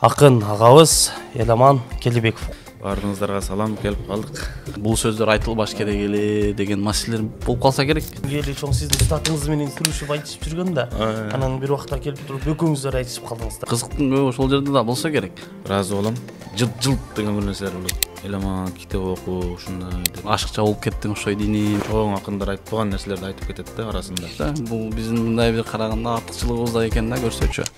Акын агабыз Эламан Келибеков. Баарыңыздарга салам, келип калдык. Бул сөздөр айтылбаш керек эле деген маселелер болуп калса керек. Эле чоң сиздин устатыңыз менен сүрүшүп айтышып жүргөн да. Анан бир убакта келип туруп экөөңүздөр айтышып калдыңыздар. Кызыктын көбү ошол жерде да болсо керек. Ыраазы болом. Жылт деген бир нерселер болот. Эламан китеп оку, ушундай деп. Ашыкча болуп кеттиң окшойт дини. Чоң акындар айтпаган нерселерди айтып кетет да арасында. Бул биздин мындай бир караганда артыкчылыгыбыз да экен да көрсөтчү.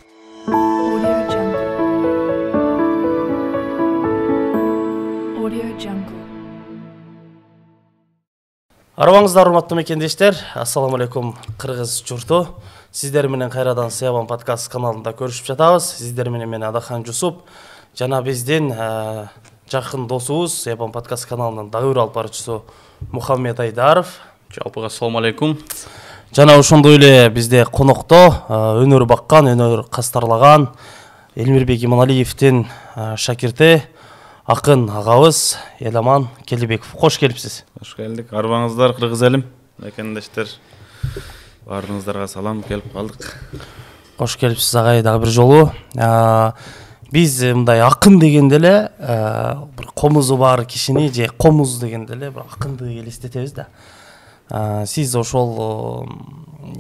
Арабаңыздар урматтуу мекендештер, ассаламу алейкум кыргыз журту. Сиздер менен кайрадан Сыябан подкаст каналында көрүшүп жатабыз. Сиздер менен мен Адахан Жусуп жана биздин жакын досубуз Сыябан подкаст каналынын дагы бир алып баруучусу Мухаммед Айдаров. Жалпыга ассаламу алейкум. Жана ошондой эле бизде конокто өнөр баккан, өнөр кастарлаган Элмирбек Иманалиевдин шакирти Акын агабыз Эламан Келибеков. Кош келипсиз. Кош келдик. Арбаңыздар кыргыз элим. Мекендештер. Баарыңыздарга салам, келип калдык. Кош келипсиз агай дагы бир жолу. Биз мындай акын дегенде эле бир комузу бар кишини же комуз дегенде эле бир акынды элестетебиз да. Сиз ошол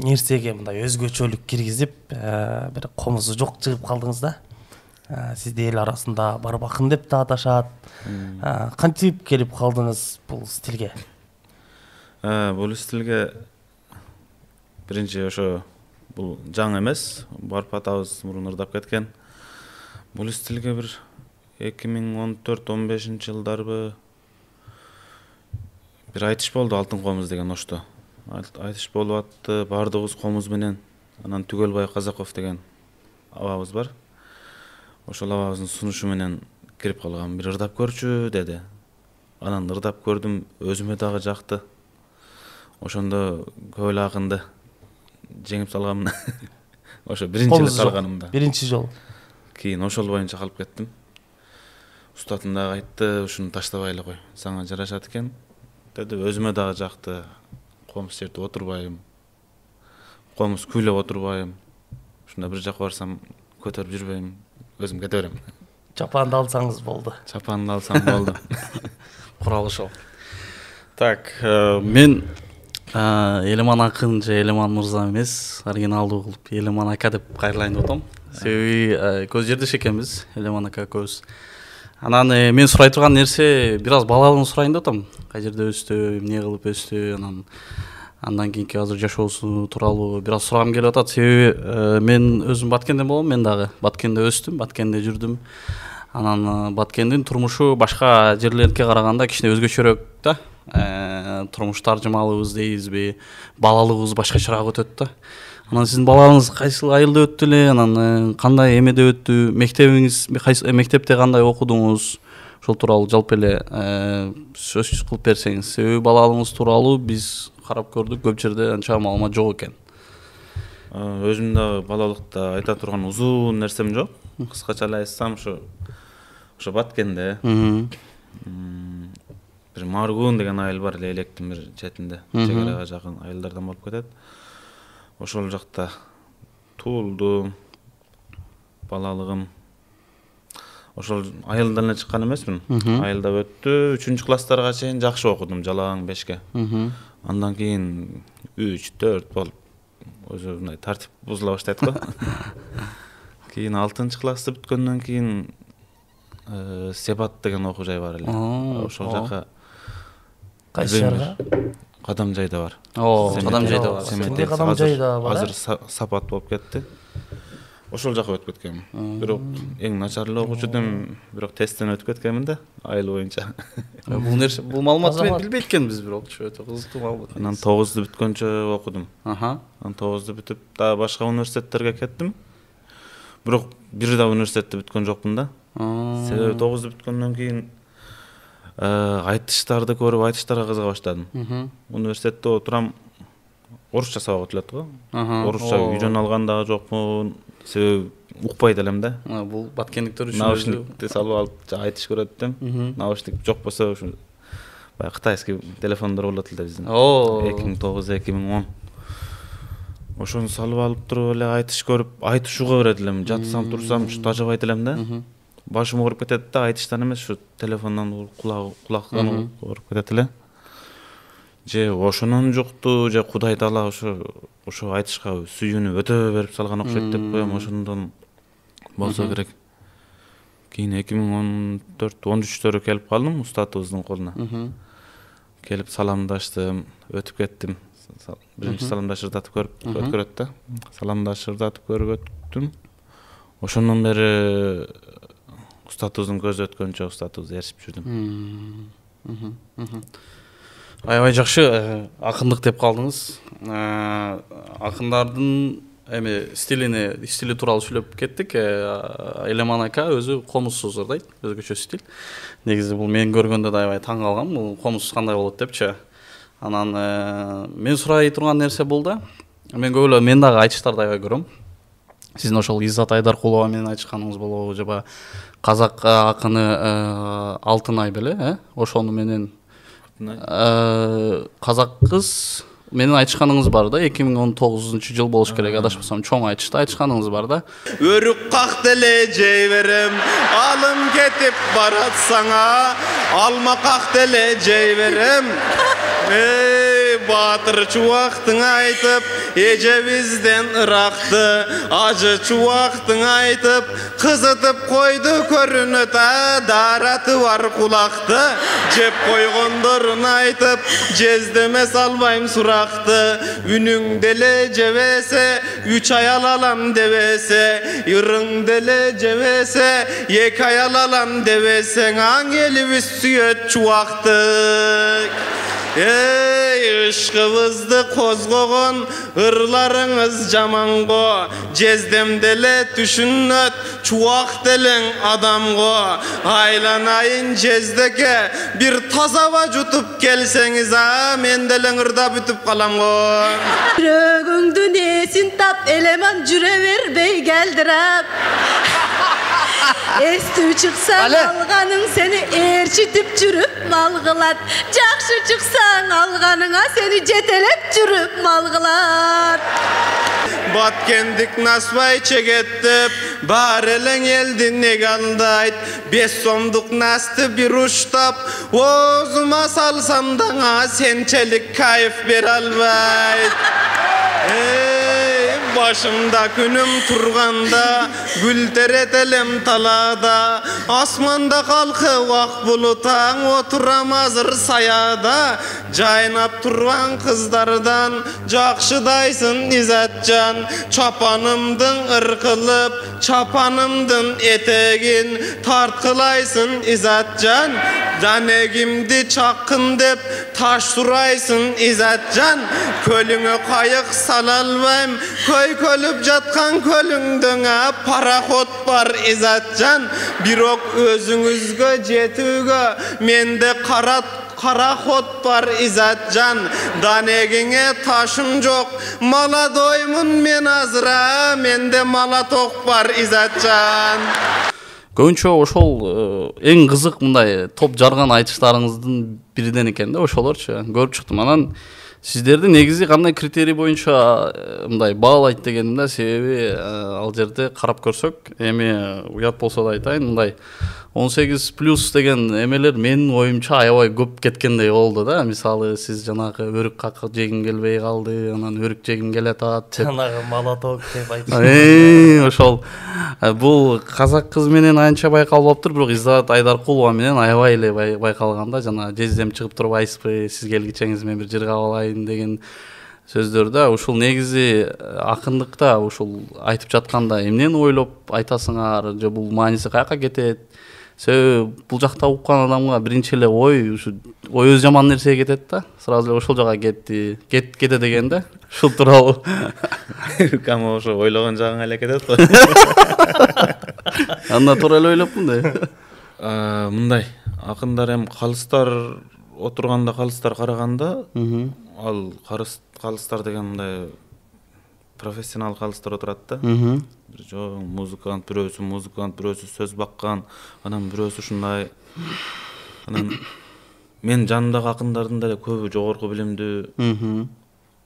нерсеге мындай өзгөчөлүк киргизип, бир комузу жок чыгып калдыңыз да. Сизди эл арасында барып акын деп да аташат. Кантип келип калдыңыз бул стилге? Бул стилге биринчи ошо бул жаңы эмес, барып атабыз мурун ырдап кеткен. Бул стилге бир 2014-15 жылдарбы бир айтыш болду, Алтын комуз деген Ошто. Айтыш болуп атты, бардыгыбыз комуз менен. Анан Түгөлбай Казаков деген абабыз бар. Ошол абабыздын сунушу менен кирип калган. Бир ырдап көрчү деди. Анан ырдап көрдүм, өзүмө дагы жакты. Ошондо көп эле акынды жеңип салганмын. Ошо биринчи эле салганымда. Биринчи жолу. Кийин ошол боюнча калып кеттим. Устатым дагы айтты, ушуну таштабай эле кой. Сага жарашат экен деди. Өзүмө дагы жакты. Комуз чертип отурбайм. Комуз күйлөп отурбайм. Ушунда бир жака барсам көтөрүп жүрбөйм. Өзүм кете берем. Чапанды алсаңыз болду. Чапанды алсам болду. Куралы ошол. Так, мен Эламан акын же Эламан мырза эмес, оригиналдуу кылып Эламан ака деп кайрылайын деп атам. Себеби көз жердеш экенбиз, Эламан ака көз. Анан мен сурай турган нерсе бир аз балалыгын сурайын деп атам. Кай жерде өстү, эмне кылып өстү, андан кийинки азыр жашоосу тууралуу бир аз сурагым келип атат. Себеби мен өзүм Баткенден болом, мен дагы Баткенде өстүм, Баткенде жүрдүм. Анан Баткендин турмушу башка жерлерге караганда кичине өзгөчөрөөк да. Турмуш таржымалыбыз дейбизби, балалыгыбыз башкачараак өтөт да. Анан сиздин балалыгыңыз кайсыл айылда өттү эле, анан кандай эмеде өттү, мектебиңиз мектепте кандай окудуңуз, ошол тууралуу жалпы эле сөз кылып берсеңиз. Себеби балалыгыңыз тууралуу биз карап көрдүк, көп жерде анча маалымат жок экен. Өзүм дагы балалыкта айта турган узун нерсем жок. Кыскача эле айтсам, ошо Баткенде бир Маргун деген айыл бар, Лейлектин бир четинде, чек арага жакын айылдардан болуп кетет. Ошол жакта туулдум, балалыгым. Ошол айылдан эле чыккан эмесмин. Айылда өттү, 3-класстарга чейин жакшы окудум, жалаң 5ке. Андан кийин 3-4 болуп өзү мындай тартип бузула баштайт го. Кийин 6-классты бүткөндөн кийин Себат деген окуу жай бар эле. Ошол жака кайсы шаарга? Кадамжайда бар. Кадамжайда бар. Кимде Кадамжайда бар? Азыр Сапат болуп кетти. Ошол жака өтүп кеткенмин. Бирок эң начар эле окуучу дем, бирок тесттен өтүп кеткенмин да, айыл боюнча. Бул нерсе, бул маалыматты мен билбейт экенбиз, бирок өтө кызыктуу маалымат. Анан 9-ду бүткөнчө окудум. Анан 9-ду бүтүп дагы башка университеттерге кеттим. Бирок бир да университетти бүткөн жокмун да. Себеби 9-ду бүткөндөн кийин айтыштарды көрүп, айтыштарга кызыга баштадым. Университетте отурам, орусча сабак өтүлөт го. Орусча үйрөнүп алган дагы жокмун. Себеби укпайт элем да. Бул баткендиктер үчүн наушникти салып алып айтыш көрөт дем. Наушник жок болсо ушу баягы кытайский телефондор болот эле биздин. 2009-2010. ошону салып алып туруп эле айтыш көрүп айтышууга берет элем. Жатсам турсам ушу тажабайт элем да. Башым ооруп кетет да, айтыштан эмес, ушу телефондон кулактан ооруп кетет эле. Же ошонун жукту, же Кудай таала ошо айтышка сүйүүнү өтө берип салган окшойт деп коем. Ошондон болсо керек. Кийин 2014-13-төрө келип калдым устатыбыздын колуна. Келип саламдаштым, өтүп кеттим. Биринчи саламдашырдатып көрүп өткөрөт да. Саламдашырдатып көрүп өттүм. Ошондон бери устатыбыздын көзү өткөнчө устатыбызды ээрчип жүрдүм. Аябай жакшы акындык деп калдыңыз. Акындардын стили тууралуу сүйлөп кеттик. Элеман ака өзү комузсуз ырдайт, өзгөчө стиль. Негизи бул мен көргөндө да аябай таң калгам. Бул комузсуз кандай болот депчи. Анан мен сурай турган нерсе бул да. Мен көп эле мен дагы айтыштарды аябай көрөм. Сиздин ошол Иззат Айдаркулова менен айтышканыңыз болобу, же казак акыны Алтынай беле, ошону менен казак кыз менен айтышканыңыз бар да. 2019-жыл болуш керек, адашпасам, чоң айтышканыңыз бар да. Өрүк какты эле жей берем, алым кетип барат саңа, алма какты эле жей берем. Батыр чубактың айтып, эжебизден ыракты, ажы чубактың айтып, кызытып койду көрүнөт, дараты бар кулакты, жеп койгондорун айтып, жездеме салбайм суракты, үнүң деле жебесе, 3 аял алам дебесе, ырың деле жебесе, 2 аял алам дебесең, аң элибиз сүйөт чубакты. Ишкыбызды козгогон ырларыңыз жаманго, жездем деле түшүнөт, чубак делең адамго. Айланайын жездеке, бир тазаба жутуп келсеңиз, мен делең ырда бүтүп каламго. Жүрөгүңдүн эсин тап, элеман жүрө бербей келдиреп. Эстүү чыксаң алганың сени ээрчитип жүрүп мал кылат. Жакшы чыксаң алганыңа сени жетелеп жүрүп мал кылат. Баткендик насбай чегеттеп, бар элең элди неге алдайт. 5 сомдук насты бир уштап, оозума салсам даңа сенчелик кайф бере албайт. Başımda күнүм турганда, гүл теретелем талада, асманда калкып ак булутаң, отурам азыр саяда. Жайнап турган кыздардан жакшыдайсың Изатжан, чапанымдын ыркылып, чапанымдын этегин тарткылайсың Изатжан. Данегимди чаккын деп таш сурайсың Изатжан, көлүңө кайык сала албайм, көйкөлүп жаткан көлүңдөңө пароход бар Изатжан. Бирок өзүңүзгө жетүүгө менде караход бар Изатжан. Данегиңе ташым жок, молодоймун мен азыра, менде малаток бар Изатжан. Көбүнчө ошол эң кызык мындай топ жарган айтыштарыңыздын бириден экен да ошолорчу. Көрүп чыктым. Анан сиздерди негизи кандай критерий боюнча мындай баалайт дегеним да, себеби ал жерде карап көрсөк, эми уят болсо да айтайын, мындай 18+ деген эмелер менин оюмча аябай көп кеткендей болду да. Мисалы сиз жанагы өрүк какып жегим келбей калды, анан өрүк жегим келе атат. Жанагы молоток деп айтышты. Ошол бул казак кыз менен анча байкалбаптыр, бирок Иззат Айдаркулова менен аябай эле байкалган да. Жана жездем чыгып турбайсызбы, сиз келгичеңиз мен бир жырга алайын деген сөздөр да. Ушул негизи акындыкта ушул айтып жатканда эмнени ойлоп айтасыңар, же бул мааниси каяка кетет? Бул жакта уккан адамга биринчи эле ой өзү жаман нерсеге кетет да, сразу эле ошол жака кете деген да. Ушул тууралуу. Кама ошо ойлогон жагыңа эле кетет го. Анда туура эле ойлопмун да. Мындай акындар эми калыстар отурганда, калыстар караганда, ал калыстар деген мындай профессионал калыстар отурат да. Музыкант, бирөөсү сөз баккан, анан бирөөсү ушундай. Анан мен жанымдагы акындардын деле көбү жогорку билимдүү.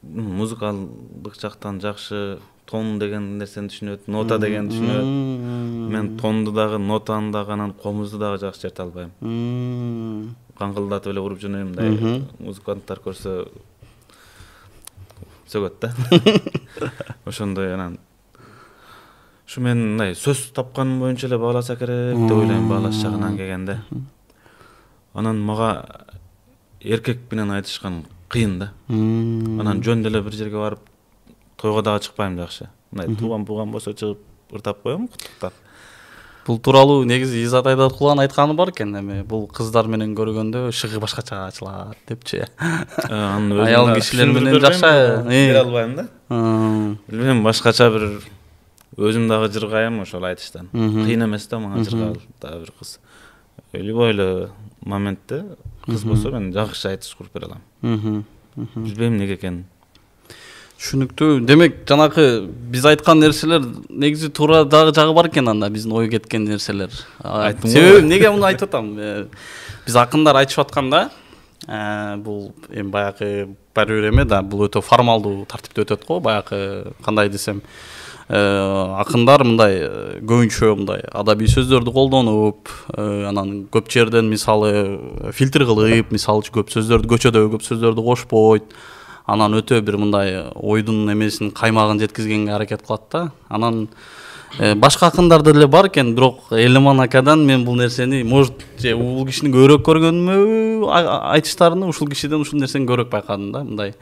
музыкалдык жактан жакшы тон деген нерсени түшүнөт, нота деген түшүнөт. Мен тонду дагы, нотаны дагы, анан комузду дагы жакшы черте албайм. Каңгылдатып эле уруп жүрөйм да. Музыканттар көрсө сөгөт да. Ошондой анан ушу мен мындай сөз тапканым боюнча эле бааласа керек деп ойлойм, баалаш жагынан келгенде. Анан мага эркек менен айтышкан кыйын да. Анан жөн деле бир жерге барып тойго дагы чыкпайм жакшы. Мындай тууган болсо чыгып ыртап коем, куттуктап. Бул тууралуу негизи Изат Айдаткуловдун айтканы бар экен, эми бул кыздар менен көргөндө шыгы башкача ачылат депчи. Аял кишилер менен жакшы бере албайм да. Билбейм, башкача бир өзүм дагы жыргайм ошол айтыштан. Кыйын эмес да мага жыргап дагы бир кыз. Любой эле моментте кыз болсо мен жакшы айтыш куруп бере алам. Билбейм неге экенин. Түшүнүктүү. Демек, жанакы биз айткан нерселер негизи туура дагы жагы бар экен анда, биздин ой кеткен нерселер. Себеби эмнеге муну айтып атам? Биз акындар айтышып атканда, бул эми баягы баары бир эме да, бул өтө формалдуу тартипте өтөт го, баягы кандай десем, акындар мындай көбүнчө мындай адабий сөздөрдү колдонуп, анан көп жерден мисалы фильтр кылып, мисалы көп сөздөрдү көчөдө көп сөздөрдү кошпойт. Анан өтө бир мындай ойдун эмесин, каймагын жеткизгенге аракет кылат да. Анан башка акындарда деле бар экен, бирок Элеман акадан мен бул нерсени, может, же бул кишинин көбүрөөк көргөнүмө айтыштарыны, ушул кишиден ушул нерсени көбүрөөк байкадым да, мындай.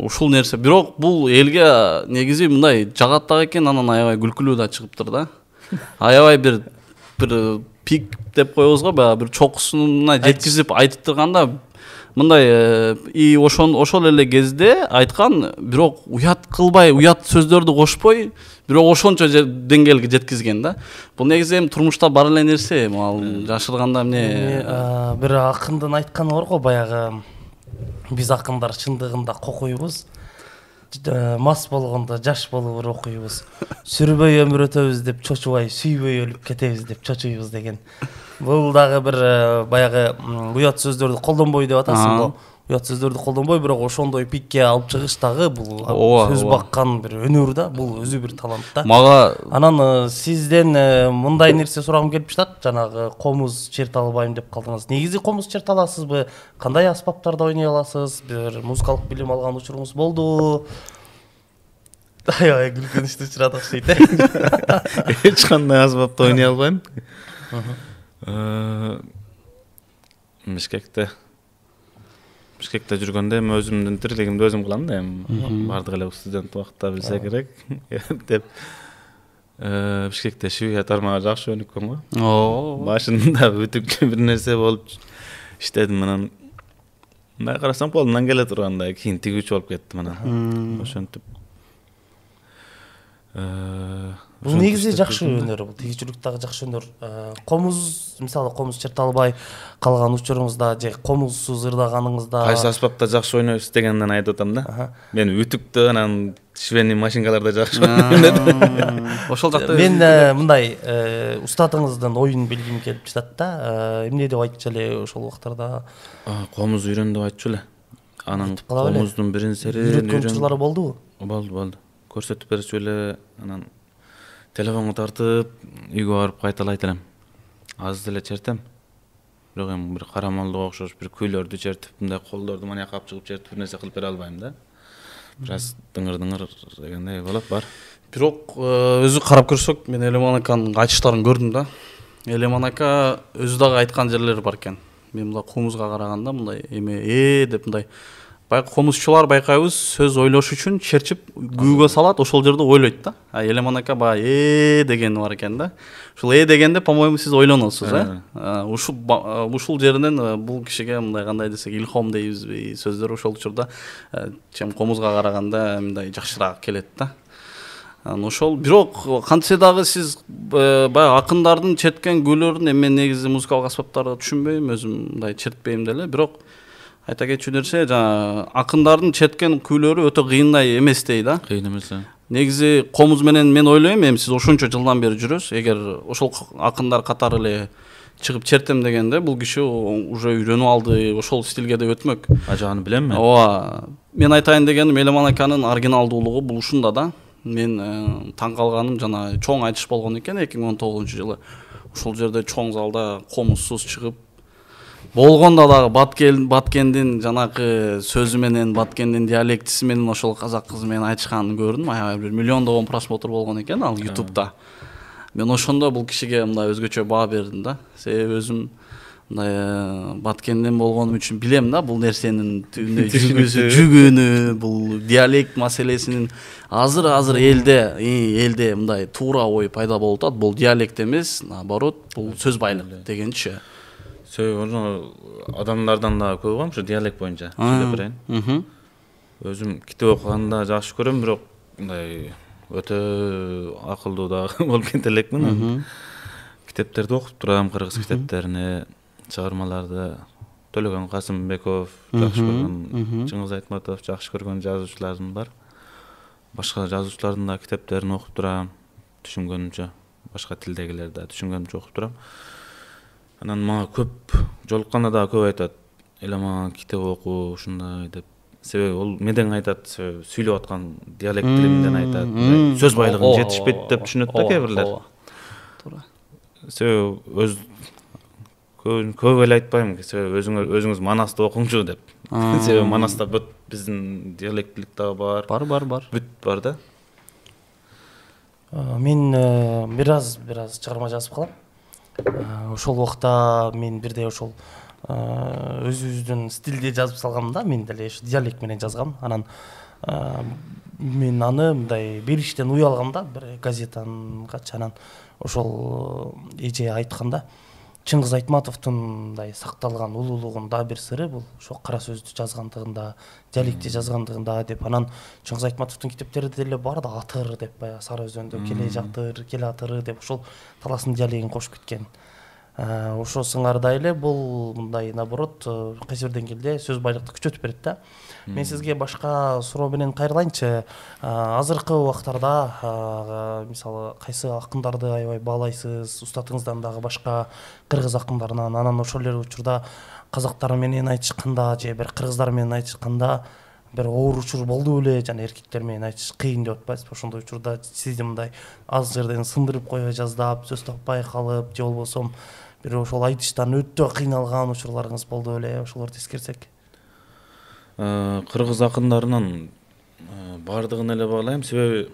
Ушул нерсе, бирок бул элге негизи мындай жагат дагы экен, анан аябай күлкүлүү да чыгыптыр да. Аябай бир пик деп коебузго, баягы бир чокусуна жеткизип айтып турганда мындай ошол эле кезде айткан, бирок уят кылбай, уят сөздөрдү кошпой, бирок ошончо деңгээлге жеткизген да. Бул негизи эми турмушта бар эле нерсе, ал жашырганда эмне бир акындын айтканы бар го, баягы биз акындар чындыгында кокуйбуз. Мас болгондо жаш болуп окуйбуз. Сүрбөй өмүр өтөбүз деп чочубай, сүйбөй өлүп кетебиз деп чочуйбуз деген. Бул дагы бир баягы уят сөздөрдү колдонбой деп атасың го. Уят сөздөрдү колдонбой, бирок ошондой пикке алып чыгыш дагы бул сөз баккан бир өнөр да, бул өзү бир талант да. Мага анан сизден мындай нерсе сурагым келип жатат, жанагы комуз черте албайм деп калдыңыз. Негизи комуз черте аласызбы? Кандай аспаптарда ойной аласыз? Бир музыкалык билим алган учуруңуз болду? Аябай күлкүнүчтүү учурат окшойт. Эч кандай аспапта ойной албайм. Бишкекте жүргөндө эми өзүмдүн тирилигимди өзүм кылам да, эми бардык эле студент убакта билсе керек деп. Бишкекте шивия тармагы жакшы өнүккөн го. Башында бүтүк бир нерсе болуп иштедим, анан мындай карасам колумдан келе тургандай кийин тигүүчү болуп кеттим анан. Ошентип бул негизи жакшы өнөр, бул тигичилик дагы жакшы өнөр. Комуз, мисалы комуз черте албай калган учуруңузда же комузсуз ырдаганыңызда кайсы аспапта жакшы ойнойсуз дегенден айтып атам да. Мен үтүктө, анан швейный машинкаларда жакшы ойнойм. Ошол жакта мен мындай устатыңыздын оюн билгим келип жатат да. Эмне деп айтчу эле ошол убактарда? Комуз үйрөн деп айтчу эле. Анан комуздун бирин серин үйрөткөн учурлары болдубу? Болду. Көрсөтүп берчү эле, анан телефонго тартып үйгө барып кайталайт элем. Аз деле чертем. Бирок эми бир карамалдыга окшош бир күйлөрдү чертип, мындай колдорду мына кап чыгып чертип бир нерсе кылып бере албайм да. Бир аз дыңыр дегендей болот бар. Бирок өзү карап көрсөк, мен Элеман аканын айтыштарын көрдүм да. Элеман ака өзү дагы айткан жерлери бар экен. Мен мындай комузга караганда мындай эме деп мындай баягы комузчулар байкайбыз, сөз ойлош үчүн черчип күүгө салат, ошол жерде ойлойт да. Элеман ака баягы дегени бар экен да. Ушул дегенде, по-моему, сиз ойлоносуз, ушул жеринен бул кишиге мындай кандай десек, илхом дейбизби, сөздөр ошол учурда чем комузга караганда мындай жакшыраак келет да. Ошол, бирок кантсе дагы сиз баягы акындардын четкен күйлөрүн мен негизи музыкалык аспаптарды түшүнбөйм, өзүм мындай чертпейм деле, бирок айта кетчү нерсе, жана акындардын четкен күйлөрү өтө кыйындай эмес дей да. Кыйын эмес. негизи комуз менен мен ойлойм, эми сиз ошончо жылдан бери жүрөсүз. Эгер ошол акындар катары эле чыгып чертем дегенде, бул киши уже үйрөнүп алды, ошол стилге да өтмөк. Ажаганы билем мен. Ооба. Мен айтайын дегеним, Элеман аканын оригиналдуулугу бул ушунда да. Мен таң калганым, жана чоң айтыш болгон экен 2019-жылы. Ошол жерде чоң залда комузсуз чыгып, болгондо дагы Баткендин жанакы сөзү менен, Баткендин диалектиси менен ошол казак кызы менен айтышканын көрдүм. Аябай бир миллиондогон просмотр болгон экен ал YouTube'да. Мен ошондо бул кишиге мындай өзгөчө баа бердим да. Себеби өзүм мындай Баткенден болгонум үчүн билем да, бул нерсенин жүгүнү, бул диалект маселесинин азыр элде мындай туура ой пайда болуп атат. Бул диалект эмес, наоборот, бул сөз байлык дегенчи. Ошо адамдардан да көп ошо диалект боюнча сүйлөп берейин. Өзүм китеп окуганда жакшы көрөм, бирок мындай өтө акылдуу да болуп кете элекмин. Китептерди окуп турам, кыргыз китептерини, чыгармаларды. Төлөгөн Касымбеков жакшы көргөн, Чыңгыз Айтматов жакшы көргөн жазуучуларым бар. Башка жазуучулардын да китептерин окуп турам, түшүнгөнүмчө. Башка тилдегилерди да түшүнгөнүмчө окуп турам. Анан мага көп жолукканда да көп айтат, Элеман китеп оку ушундай деп. Себеби ол меден айтат, сүйлөп аткан диалект тилинден айтат, сөз байлыгын жетишпейт деп түшүнөт да кээ бирлер. Туура. Себеби өз көп эле айтпайм, себеби өзүңүз Манасты окуңчу деп. Себеби Манаста бүт биздин диалектлик дагы бар. Бар. Бүт бар да. Мен бир аз чыгарма жазып калам. Ошол убакта мен бирде ошол өзүбүздүн стилде жазып салгам да, мен деле ошо диалект менен жазгам. Анан мен аны мындай бериштен уялгам да, бир газетангач. Анан ошол эже айтканда, Чыңгыз Айтматовдун мындай сакталган улуулугунун да бир сыры бул ошо кара сөздү жазгандыгында, диалектти жазгандыгында деп. Анан Чыңгыз Айтматовдун китептери деле бар да, атыр деп, баягы Сары өзөндө келе жактыр, келе атыры деп ошол таластын диалегин кошуп кеткен. Ошо сыңарда эле бул мындай наоборот кайсы бир деңгээлде сөз байлыкты күчөтүп берет да. Мен сизге башка суроо менен кайрылайынчы. Азыркы убактарда мисалы кайсы акындарды аябай баалайсыз, устатыңыздан дагы башка кыргыз акындарынан, анан ошол эле учурда казактар менен айтышканда же бир кыргыздар менен айтышканда бир оор учур болду беле, жана эркектер менен айтыш кыйын деп атпайсызбы? Ошондой учурда сизди мындай аз жерден сындырып койбой жаздап, сөз таппай калып, же болбосо бир ошол айтыштан өтө кыйналган учурларыңыз болду беле? Ошолорду эскерсек. Кыргыз акындарынын бардыгын эле баалайм, себеби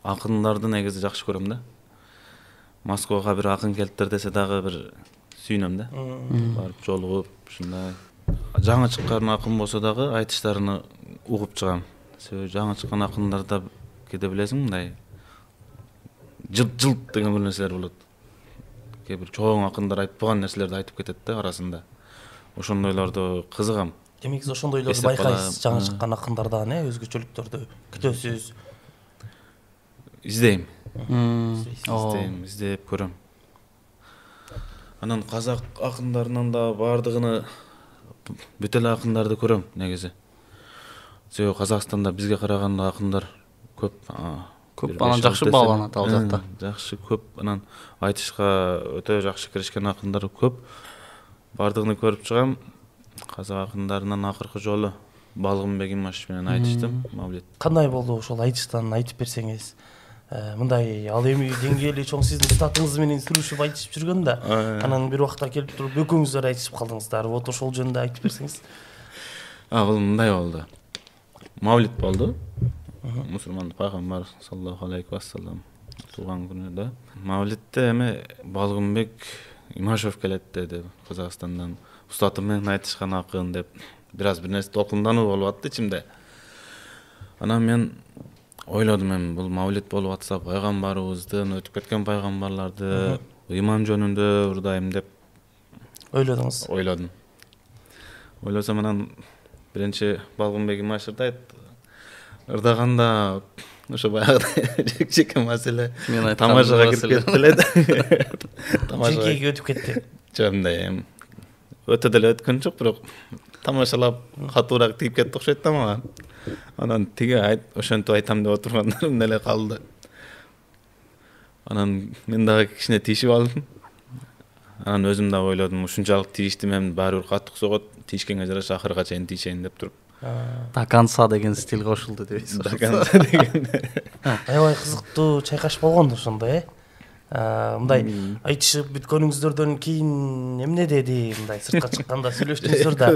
акындарды негизи жакшы көрөм да. Москвага бир акын келиптир десе дагы бир сүйүнөм да. Барып жолугуп, ушундай жаңы чыккан акын болсо дагы айтыштарыны угуп чыгам. Себеби жаңы чыккан акындарда кете билесиң, мындай жылт деген бир нерселер болот. Кээ бир чоң акындар айтпаган нерселерди айтып кетет да арасында. Ошондойлорду кызыгам. Демек сиз ошондойлорду байкайсыз жаңы чыккан акындардан, өзгөчөлүктөрдү күтөсүз? Издейм. Издеп көрөм. Анан казак акындарынан да бардыгыны бүт эле акындарды көрөм негизи. Себеби Казакстанда бизге караганда акындар көп. Анан жакшы бааланат ал жакта. Жакшы көп, анан айтышка өтө жакшы киришкен акындар көп. Бардыгыны көрүп чыгам. Казак акындарынан акыркы жолу Балгынбек Имашев менен айтыштым, Мавлит. Кандай болду ошол айтыштан айтып берсеңиз? Мындай ал эми деңгээли чоң сиздин устатыңыз менен сүрүшүп айтышып жүргөн да. Анан бир убакта келип туруп экөөңүздөр айтышып калдыңыздар. Вот ошол жөнүндө айтып берсеңиз. Бул мындай болду. Мавлит болду. Мусулман пайгамбар саллаллаху алейхи вассалам туулган күнүдө. Мавлитте эми Балгынбек Имашев келет деди Казакстандан. Устатым менен айтышкан акын деп бир нерсе толкундануу болуп атты ичимде. Анан мен ойлодум, эми бул Мавлит болуп атса пайгамбарыбыздын өтүп кеткен пайгамбарларды ыйман жөнүндө урдайм деп ойлодуңуз? Ойлодум. Ойлосом анан биринчи Балгынбек Имашевди айтты. Ырдаганда ошо баягы жеке маселе тамашага кирип кетти эле. Жекеге өтүп кетти. Жөндөй эми өтө деле өткөн жок, бирок тамашалап катуураак тийип кетти окшойт да мага. Анан тиги ошентип айтам деп отургандарым эле калды. Анан мен дагы кичине тиишип алдым. Анан өзүм дагы ойлодум, ушунчалык тийиштим, эми баары бир катык согот, тийишкенге жараша ахырга чейин тийишейин деп туруп. До конца деген стиль кошулду дейсиз. До конца деген. Аябай кызыктуу чайкаш болгон ошондой, мындай айтышып бүткөнүңүздөрдөн кийин эмне деди, мындай сыртка чыкканда сүйлөштүңүздөр да.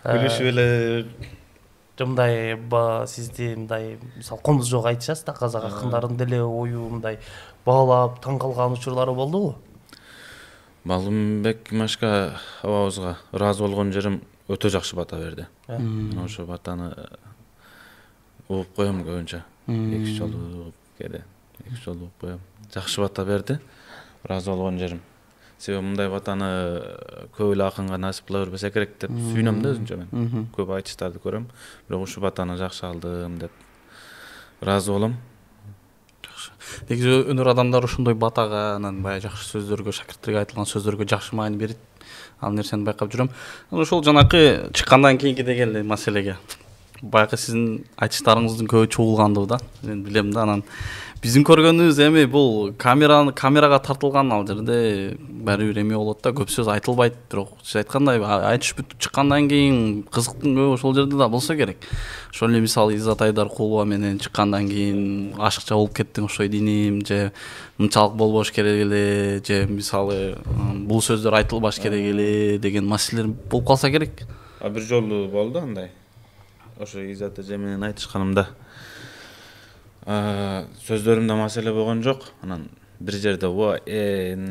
Күлүшүп эле мындай сизди мындай мисалы комуз жок айтышасыз да, казак акындарын деле ою мындай баалап таң калган учурлары болдубу? Балымбек Имашка абабызга ыраазы болгон жерим өтө жакшы бата берди. Ошо батаны угуп коем көбүнчө. 2 жолу угуп кээде 2 жолу угуп коем. Жакшы бата берди. Ыраазы болгон жерим. Себеби мындай батаны көп эле акынга насип кыла бербесе керек деп сүйүнөм да өзүнчө мен. Көп айтыштарды көрөм, бирок ушул батаны жакшы алдым деп ыраазы болом. Негизи өнөр адамдары ушундай батага, анан баягы жакшы сөздөргө, шакирттерге айтылган сөздөргө жакшы маани берет. Ал нерсени байкап жүрөм. Ошол жанакы чыккандан кийинки деген маселеге. Баягы сиздин айтыштарыңыздын көбү чугулгандуу да. Мен билем да, анан биздин көргөнүбүз эми бул камерага тартылган ал жерде баары бир эме болот да, көп сөз айтылбайт, бирок сиз айткандай айтыш бүтүп чыккандан кийин кызыктын көбү ошол жерде да болсо керек. Ошол эле мисалы Иззат Айдаркулова менен чыккандан кийин ашыкча болуп кеттиң окшойт иним, же мынчалык болбош керек эле, же мисалы бул сөздөр айтылбаш керек эле деген маселелер болуп калса керек. Бир жолу болду андай. Ошо Иззат эже менен айтышканымда сөздөрүмдө маселе болгон жок. Анан бир жерде деген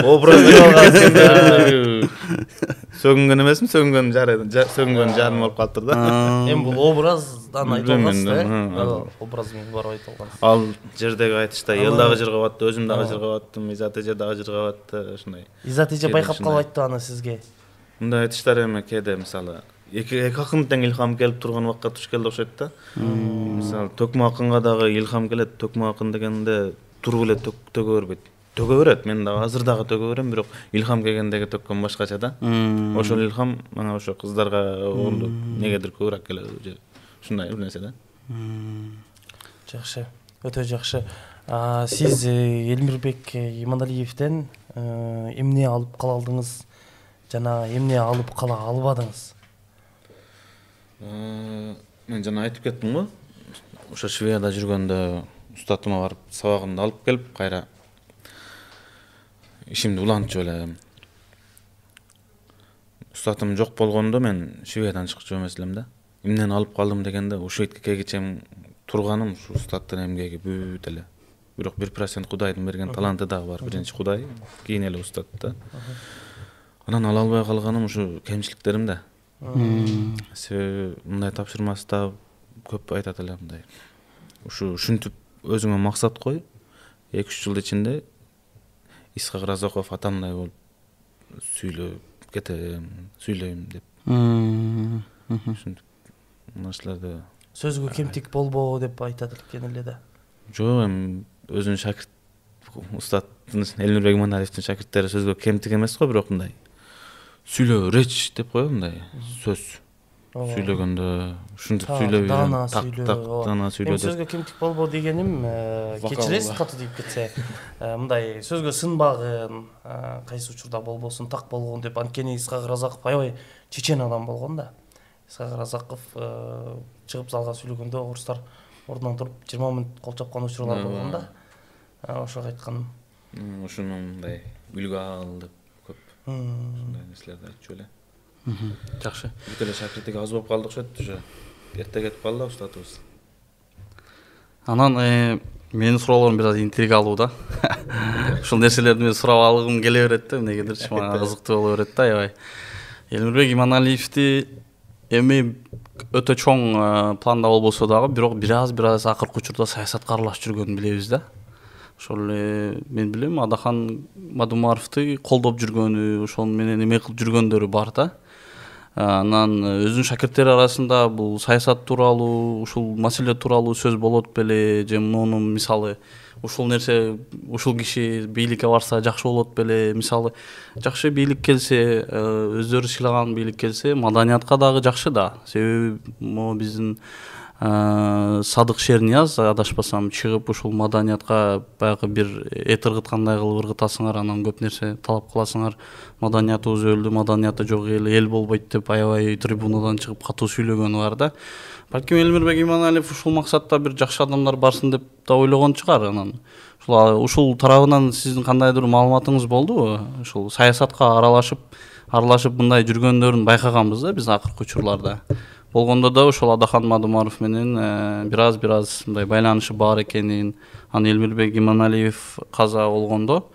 образды алган. Сөгүнгөн эмесмин, сөгүнгөн жарым болуп калыптыр да. Эми бул образдан айтылгансыз да. Образ менен барып айтылгансыз. Ал жердеги айтышта эл дагы жыргап атты, өзүм дагы жыргап аттым, Иззат эже дагы жыргап атты, ошондой. Иззат эже байкап калып айтты аны сизге. Мындай айтыштар эми кээде мисалы эки акын тең илхам келип турган убакка туш келди окшойт да. Мисалы Төкмө акынга дагы илхам келет. Төкмө акын дегенде туруп эле төгө бербейт. Төгө берет, мен дагы азыр дагы төгө берем, бирок илхам келгендеги төккөн башкача да. Ошол илхам мага ошо кыздарга болду, негедир көбүрөөк келет же. Ушундай бир нерсе да. Жакшы, өтө жакшы. Сиз Элмирбек Иманалиевден эмне алып кала алдыңыз жана эмне алып кала албадыңыз? Мен жана айтып кеттим го. Ошо Шведияда жүргөндө устатыма барып сабагымды алып келип, кайра ишимди улантчу элем. Устатым жок болгондо мен Шведиядан чыкчу эмес элем да. Эмнени алып калдым дегенде, ушул кегичем турганым ушу устаттын эмгеги бүт эле. Бирок 1% Кудайдын берген таланты дагы бар. Биринчи Кудай, кийин эле устат да. Анан ала албай калганым ушу кемчиликтерим да. Себеби мындай тапшырмаста көп айтат эле мындай. Ушинтип өзүңө максат кой. 2-3 жыл ичинде Исхак Разаков атамдай болуп сүйлөп кетем, сүйлөйм деп. Ушинтип нерселерди Сөзгө кемтик болбо деп айтат экен эле да. Жок, эми өзүнүн шакирт устаттын Элмирбек Иманалиевдин шакирттери сөзгө кемтик эмес го, бирок мындай сүйлөө реч деп коебу, мындай сөз сүйлөгөндө ушинтип сүйлөп дана сүйлөө. Сөзгө кемтик болбо дегеним кечиресиз катуу дейп кетсе, мындай сөзгө сынбагын, кайсы учурда болбосун так болгон деп. Анткени Исхак Разаков аябай чечен адам болгон да. Исхак Разаков чыгып залга сүйлөгөндө орустар ордунан туруп 20 мүнөт кол чапкан учурлар болгон да. Ошого айтканым. Ушуну мындай үлгү ал деп көп ушундай нерселерди айтчу эле. Жакшы. Бүт эле шакирттиги аз болуп калдык шет, уже эрте кетип калды устатыбыз. Анан менин суроолорум бир аз интригалуу да. Ушул нерселерди мен сурап алгым келе берет да, эмнегедирчи мага кызыктуу боло берет да, аябай. Элмирбек Иманалиевди эми өтө чоң планда болбосо дагы, бирок бир аз акыркы учурда саясатка аралашып жүргөнүн билебиз да. Ошол эле мен билем, Адахан Мадумаровду колдоп жүргөнү, ошол менен эме кылып жүргөндөрү бар да. Анан өзүнүн шакирттери арасында бул саясат тууралуу, ушул маселе тууралуу сөз болот беле, же мунун мисалы ушул нерсе, ушул киши бийликке барса жакшы болот беле, мисалы жакшы бийлик келсе, өздөрү сыйлаган бийлик келсе, маданиятка дагы жакшы да. Себеби могу биздин Садык Шернияз адашпасам чыгып ушул маданиятка баягы бир эт ыргыткандай кылып ыргытасыңар, анан көп нерсе талап кыласыңар. Маданиятыбыз өлдү, маданияты жок, эл болбойт деп аябай трибунадан чыгып катуу сүйлөгөнү бар да. Балким Элмирбек Иманалиев ушул максатта бир жакшы адамдар барсын деп да ойлогон чыгар. Анан ушул тарабынан сиздин кандайдыр маалыматыңыз болдубу? Ушул саясатка аралашып мындай жүргөндөрүн байкаганбыз да биз акыркы учурларда. Болгондо да ошол Адахан Мадумаров менен бир аз мындай байланышы бар экенин, аны Элмирбек Иманалиев каза болгондо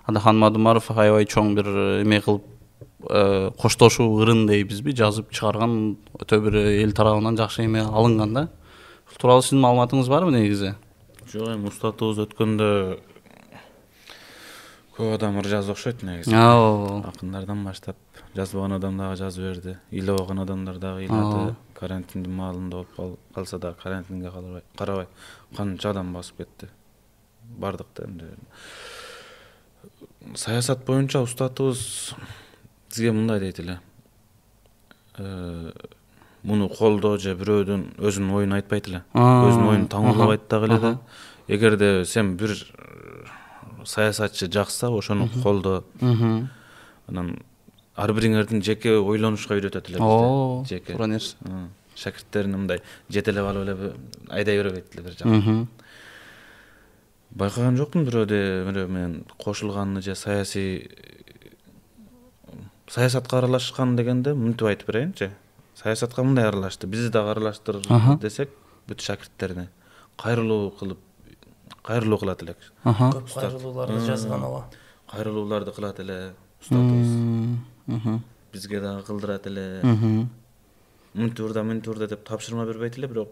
Адахан Мадумаров аябай чоң бир эме кылып коштошуу ырын дейбизби, жазып чыгарган, өтө бир эл тарабынан жакшы эме алынган да. Ушул тууралуу сиздин маалыматыңыз барбы негизи? Жок, эми устатыбыз өткөндө көп адам ыр жазып окшойт негизи. Акындардан баштап жазбаган адам дагы жазып берди, ыйлабаган адамдар дагы ыйлады. Карантиндин маалында болуп калса да карантинге карабай канча адам басып кетти. Бардык да энди. Саясат боюнча устатыбыз сизге мындай дейт эле. Муну колдоо же бирөөдүн өзүнүн оюн айтпайт эле. Өзүнүн оюн таңуулабайт дагы эле да. Эгерде сен бир саясатчы жакса, ошону колдоо. Анан ар бириңердин жеке ойлонушка үйрөтөт эле бизди. Жеке. Туура нерсе. Шакирттерин мындай жетелеп алып эле айдай бербейт эле бир жактан. Байкаган жокмун бирөө менен кошулганын же саясатка аралашкан дегенде мынтип айтып берейинчи. Саясатка мындай аралашты, бизди дагы аралаштыр десек, бүт шакирттерине кайрылуу кылат элек. Көп кайрылууларды жазган ова. Кайрылууларды кылат эле устатыбыз. Бизге дагы кылдырат эле. Мынтурда деп тапшырма бербейт эле, бирок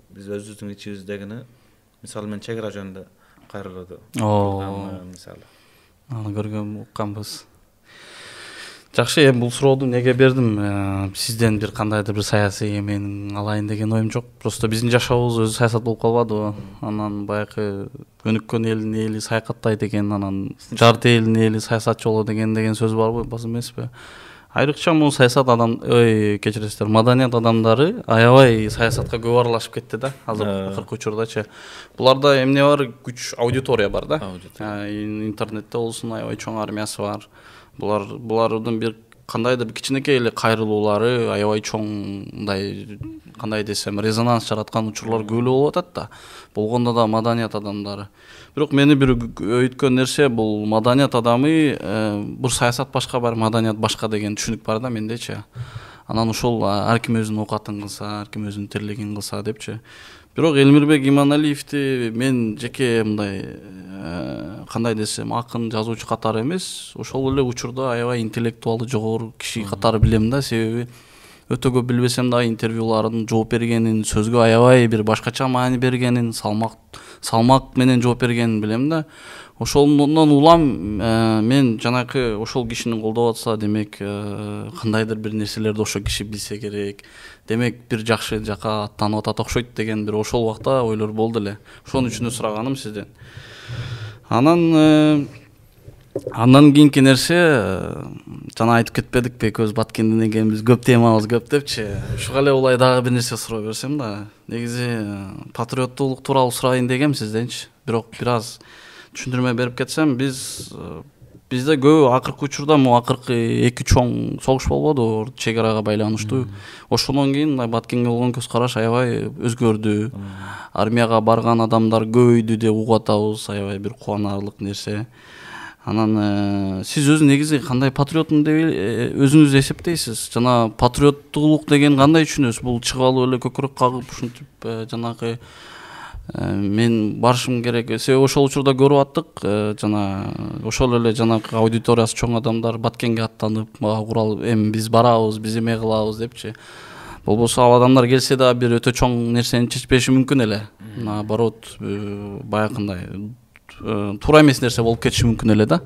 биз өзүбүздүн ичибиздегини, мисалы мен чек ара жөнүндө кайрылууду мисалы. Аны көргөн укканбыз. Жакшы, эми бул сурооду неге бердим? Сизден бир кандайдыр бир саясий эменин алайын деген оюм жок. Просто биздин жашообуз өзү саясат болуп калбадыбы? Анан баягы өнүккөн элдин эли саякаттайт экен, анан жарты элдин эли саясатчы болот деген сөз барбы, баз эмеспи? Айрыкча бул саясат кечиресиздер, маданият адамдары аябай саясатка көп аралашып кетти да, азыр акыркы учурдачы. Буларда эмне бар? Күч, аудитория бар да. Интернетте болсун аябай чоң армиясы бар. Булардын бир кандайдыр кичинекей эле кайрылуулары аябай чоң, мындай кандай десем, резонанс жараткан учурлар көп болуп атат да. Болгондо да маданият адамдары. Бирок мени бир өйткөн нерсе бул маданият адамы, бул саясат башка бар, маданият башка деген түшүнүк бар да мендечи. Анан ушул ар ким өзүнүн оокатын кылса, ар ким өзүнүн тирлигин кылса депчи. Бирок Элмирбек Иманалиевди мен жеке мындай кандай десем, акын жазуучу катары эмес, ошол эле учурда аябай интеллектуалы жогору киши катары билем да, себеби өтө көп билбесем да интервьюларын жооп бергенин, сөзгө аябай бир башкача маани бергенин, салмак менен жооп бергенин билем да. Ошондон улам мен жанакы ошол кишини колдоп атса, демек кандайдыр бир нерселерди ошол киши билсе керек. Демек бир жакшы жака аттанып атат окшойт деген бир ошол убакта ойлор болду эле. Ошон үчүн сураганым сизден. Андан кийинки нерсе, жана айтып кетпедикпи, экөөбүз Баткенден экенбиз, көп темабыз көп депчи. Ушуга эле улай дагы бир нерсе суроо берсем да. Негизи патриоттуулук тууралуу сурайын дегем сизденчи. Бирок бир аз түшүндүрмө берип кетсем, бизде көп акыркы учурда акыркы эки чоң согуш болбоду, чек арага байланыштуу. Ошондон кийин Баткенге болгон көз караш аябай өзгөрдү. Армияга барган адамдар көбөйдү деп угуп атабыз, аябай бир кубанарлык нерсе. Анан сиз өзү негизи кандай патриотмун деп өзүңүз эсептейсиз? Жана патриоттуулук деген кандай түшүнөсүз? Бул чыгып алып эле көкүрөк кагып ушинтип жанагы мен барышым керек. Себеби ошол учурда көрүп аттык, жана ошол эле жанагы аудиториясы чоң адамдар Баткенге аттанып, курал эми биз барабыз, биз эме кылабыз депчи. Болбосо ал адамдар келсе да бир өтө чоң нерсени чечпеши мүмкүн эле. Наоборот, баягындай туура эмес нерсе болуп кетиши мүмкүн эле да.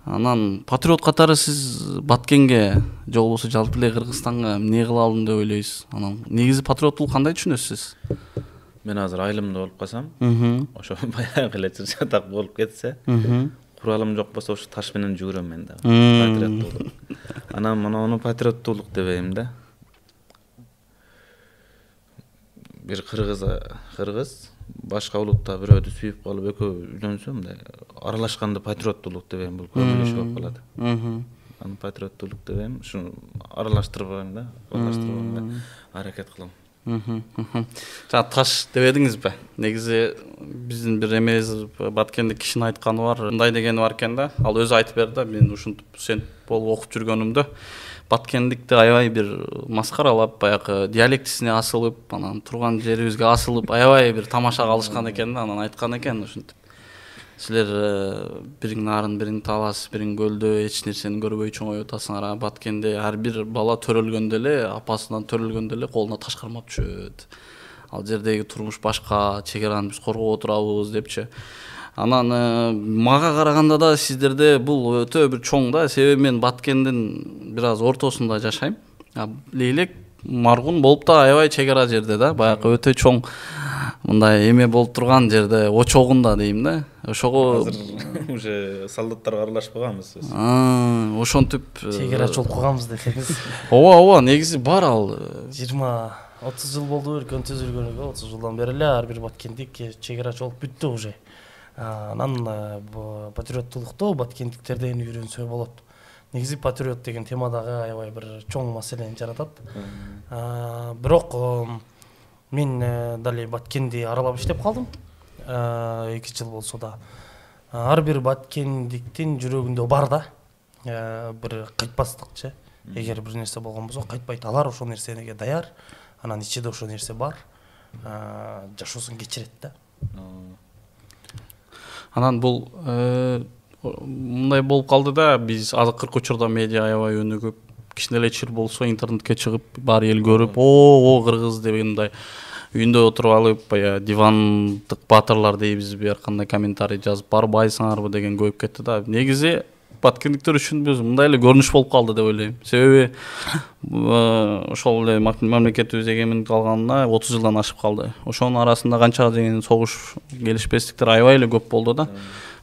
Анан патриот катары сиз Баткенге же болбосо жалпы эле Кыргызстанга эмне кыла алдым деп ойлойсуз? Анан негизи патриоттук кандай түшүнөсүз? Мен азыр айылымда болуп калсам, ошо баягы эле чатак болуп кетсе, куралым жок болсо ошо таш менен жүгүрөм мен да. Патриоттулук. Анан мону патриоттулук дебейм да. Бир кыргыз башка улутта бирөөдү сүйүп калып экөө үйлөнсө мындай аралашканды патриоттулук дебейм, бул көбүлүшүп болуп калат. Аны патриоттулук дебейм, ушу аралаштырбайм да, аракет кылам. Жана таш дебедиңизби? Негизи биздин бир эмебиз Баткендик кишинин айтканы бар, мындай дегени бар экен да. Ал өзү айтып берди да, мен ушинтип студент болуп окуп жүргөнүмдө Баткендикти аябай бир маскаралап, баягы диалектисине асылып, анан турган жерибизге асылып, аябай бир тамаша калышкан экен да. Анан айткан экен ушинтип. Силер бириң нарын, бириң талас, бириң көлдө эч нерсени көрбөй чоңоюп атасыңар. Баткенде ар бир бала төрөлгөндө эле, апасынан төрөлгөндө эле колуна таш кармап түшөт. Ал жердеги турмуш башка, чек араны биз коргоп отурабыз депчи. Анан мага караганда да сиздерде бул өтө бир чоң да, себеби мен Баткендин бир аз ортосунда жашайм. Лейлек Маргун болуп да аябай чек ара жерде да, баягы өтө чоң мындай эме болуп турган жерде, очогунда дейм да. Ошого азыр уже солдаттарга аралашпаганбыз биз. Ошентип чек ара чолуп калганбыз десеңиз. Ооба, негизи бар ал 20-30 жыл болду өлкөнү түзүлгөнүгө, 30 жылдан бери эле ар бир Баткендик чек ара чолуп бүттү уже. Анан патриоттулукту баткендиктерден үйрөнсө болот. Негизи патриот деген тема дагы аябай бир чоң маселени жаратат. Бирок мен дали Баткенди аралап иштеп калдым. 2 жыл болсо да. Ар бир баткендиктин жүрөгүндө бар да. Бир кайтпастыкчы. Эгер бир нерсе болгон болсо кайтпайт. Алар ошол нерсеге даяр. Анан ичиде ошол нерсе бар. Жашоосун кечирет да. Анан бул мындай болуп калды да, биз азыркы учурда медиа аябай өнүгүп, кичине эле чыр болсо интернетке чыгып, бар эл көрүп, о кыргыз деп мындай үйүндө отуруп алып, баягы дивандык баатырлар дейбизби, ар кандай комментарий жазып, барбайсыңарбы деген көбөйүп кетти да. Негизи баткендиктер үчүн биз мындай эле көрүнүш болуп калды деп ойлойм. Себеби ошол эле мамлекетибиз эгемендик алганына 30 жылдан ашып калды. Ошонун арасында канча деген согуш, келишпестиктер аябай эле көп болду да.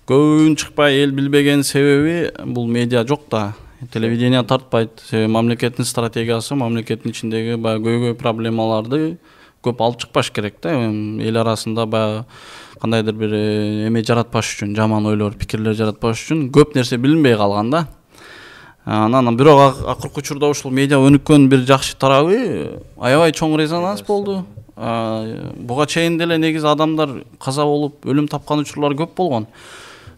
Көбүн чыкпай, эл билбеген себеби бул медиа жок да. Телевидение тартпайт. Себеби мамлекеттин стратегиясы, мамлекеттин ичиндеги баягы көйгөй проблемаларды көп алып чыкпаш керек да. Эл арасында баягы кандайдыр бир эме жаратпаш үчүн, жаман ойлор, пикирлер жаратпаш үчүн көп нерсе билинбей калган да. Анан бирок акыркы учурда ушул медиа өнүккөн бир жакшы тарабы аябай чоң резонанс болду. Буга чейин деле негизи адамдар каза болуп, өлүм тапкан учурлар көп болгон.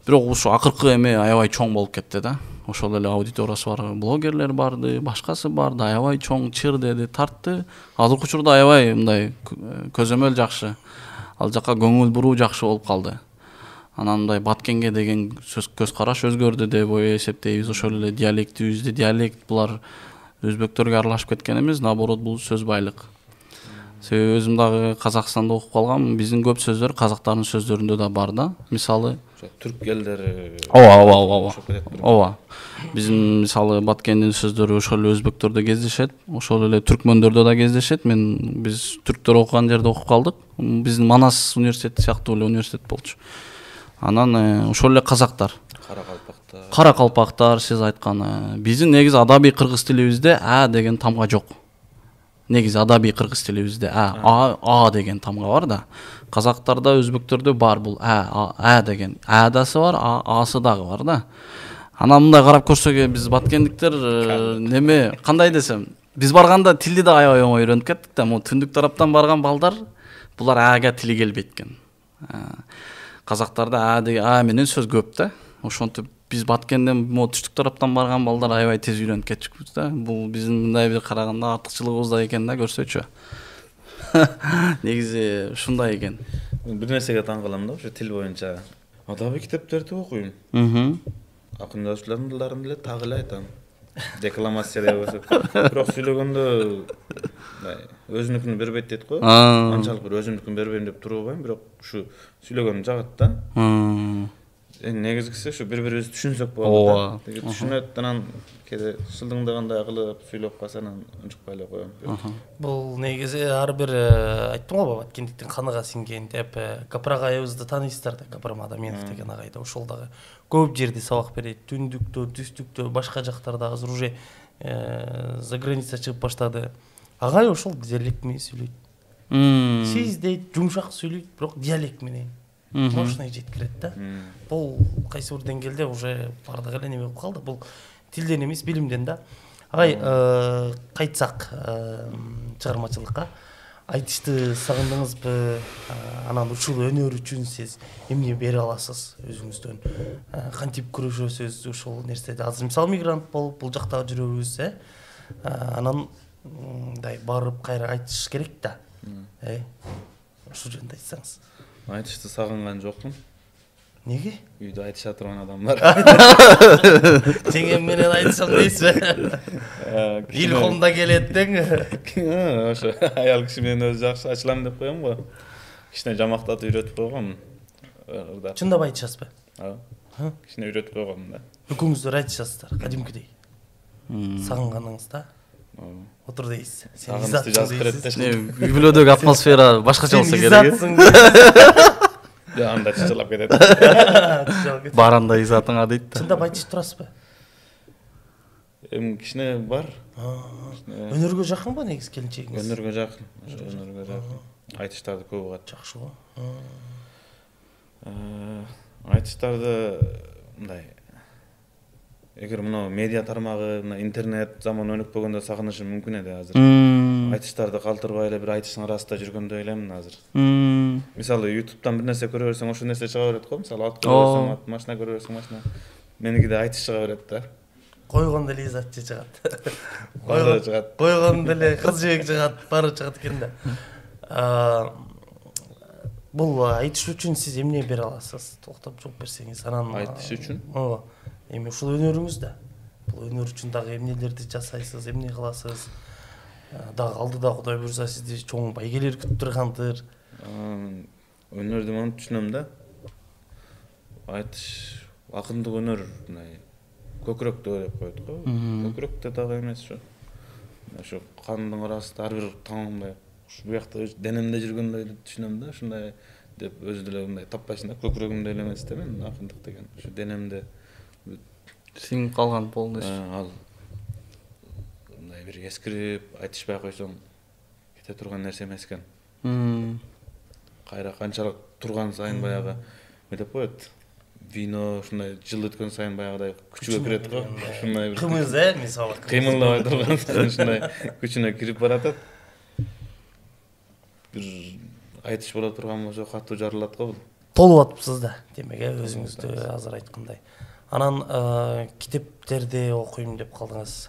Бирок ушу акыркы эме аябай чоң болуп кетти да. Ошол эле аудиториясы бар блогерлер барды, башкасы барды, аябай чоң чыр деди, тартты. Азыркы учурда аябай мындай көзөмөл жакшы. Ал жака көңүл буруу жакшы болуп калды. Анан мындай Баткенге деген көз караш өзгөрдү деп эсептейбиз. Ошол эле диалектибизде, диалект булар өзбектөргө аралашып кеткен эмес, наоборот бул сөз байлык. Себеби өзүм дагы Казакстанда окуп калгам, биздин көп сөздөр казактардын сөздөрүндө да бар да. Мисалы түрк элдери. Ооба. Биздин мисалы Баткендин сөздөрү ошол эле өзбектөрдө кездешет, ошол эле түркмөндөрдө да кездешет. Биз түрктөр окуган жерде окуп калдык. Биздин Манас университети сыяктуу эле университет болчу. Анан ошол эле казактар. Каракалпактар сиз айткан. Биздин негизи адабий кыргыз тилибизде деген тамга жок. Негизи адабий кыргыз тилибизде деген тамга бар да. Казактарда, өзбектөрдө бар бул деген. Дасы бар, асы дагы бар да. Анан мындай карап көрсөк, биз баткендиктер неме, кандай десем, биз барганда тилди да аябай оңой үйрөнүп кеттик да. Түндүк тараптан барган балдар булар ага тили келбейт экен. Казактарда менен сөз көп да. Ошентип биз Баткенден түштүк тараптан барган балдар аябай тез үйрөнүп кетчүкпүз да. Бул биздин мындай бир караганда артыкчылыгыбыз да экен да, көрсөчү. Негизи ушундай экен. Бир нерсеге таң калам да, ошо тил боюнча. Адабий китептерди окуйм. Акын жазуучулардын тилдарын деле так эле айтам. Декламация деп болсо. Бирок сүйлөгөндө өзүнүкүн бербейт дейт го. Анчалык бир өзүмдүкүн бербейм деп турбайм, бирок ушу сүйлөгөнүм жагат да. негизгиси ушу бири-бирибизди түшүнсөк Ооба. болот да. Түшүнөт, анан кээде шылдыңдагандай кылып сүйлөп калса анан унчукпай эле коем. Бул негизи ар бир айттым го баба, Баткендиктин каныга сиңген деп Капыр агайыбызды тааныйсыздар да, Капыр Мадаминов деген агай да, ошол дагы көп жерде сабак берет. Түндүктө, түстүктө, башка жактарда азыр уже за граница чыгып баштады. Агай ошол диалект менен сүйлөйт. Сиз дейт жумшак сүйлөйт, бирок диалект менен. Мощный жеткирет да. Бул кайсы бир деңгээлде уже бардыгы эле неме болуп калды. Бул тилден эмес, билимден да. Агай, кайтсак чыгармачылыкка, айтышты сагындыңызбы? Анан ушул өнөр үчүн сиз эмне бере аласыз өзүңүздөн? Кантип күрөшөсүз ушул нерседе? Азыр мисалы мигрант болуп бул жакта жүрөбүз, анан мындай барып кайра айтыш керек да. Ушул жөнүндө айтсаңыз. Айтышты сагынган жокмун. Неге? Үйдө айтыша турган адам бар. Жеңем менен айтышам дейсизби? Илхомда келет дең. Ошо аял киши менен өзү жакшы ачылам деп коем го. Кичине жамактатып үйрөтүп койгом. Чындап айтышасызбы? Ооба. Кичине үйрөтүп койгом да. Экөөңүздөр айтышасыздар, кадимкидей. Сагынганыңызда отур дейсиз. Сагынышты жазып берет да. Үй бүлөдөгү атмосфера башкача болсо керек. Я анда чычалап кетет. Баранда изатыңа дейт да. Чындап айтышып турасызбы? Кичине бар. Өнөргө жакынбы негиз келинчегиңиз? Өнөргө жакын. Өнөргө жакын. Айтыштарды көп угат. Жакшы го. Айтыштарды мындай эгер мына медиа тармагы, мына интернет заман өнүкпөгөндө сагынышым мүмкүн эди азыр. Айтыштарды калтырбай эле бир айтыштын арасында жүргөндө элем азыр. Мисалы YouTube'дан бир нерсе көрө берсең, ошол нерсе чыга берет го. Мисалы ат көрө берсең, ат, машина көрө берсең, машина. Меникиде айтыш чыга берет да. Койгондо эле изат чыгат. Баары чыгат. Койгондо эле кыз жибек чыгат, баары чыгат экен да. Бул айтыш үчүн сиз эмне бере аласыз? Токтоп жооп берсеңиз, анан айтыш үчүн? Ооба. Эми ушул өнөрүңүз да. Бул өнөр үчүн дагы эмнелерди жасайсыз, эмне кыласыз? Дагы алдыда Кудай буйрса сизди чоң байгелер күтүп тургандыр. Өнөрдү мен түшүнөм да. Айтыш акындык өнөр мындай көкүрөктө деп коет го. Көкүрөктө дагы эмес ошо кандын арасында ар бир таңымдай ушу буякта денемде жүргөндөй түшүнөм да. Ушундай деп өзү деле мындай таппайсың да. Көкүрөгүмдө эле эмес да мен акындык деген. Ушу денемде сиңип калган полностью. Ал мындай бир эскирип айтышпай койсоң кете турган нерсе эмес экен. Кайра канчалык турган сайын баягы эме деп коет. Вино ушундай жыл өткөн сайын баягыдай күчүгө кирет го. Ушундай бир Кымыз, мисалы. кыймылдабай турган сайын ушундай күчүнө кирип баратат. Бир айтыш боло турган болсо катуу жарылат го бул. Толуп атыпсыз да, демек өзүңүздү азыр айткандай. Анан китептерди окуйм деп калдыңыз.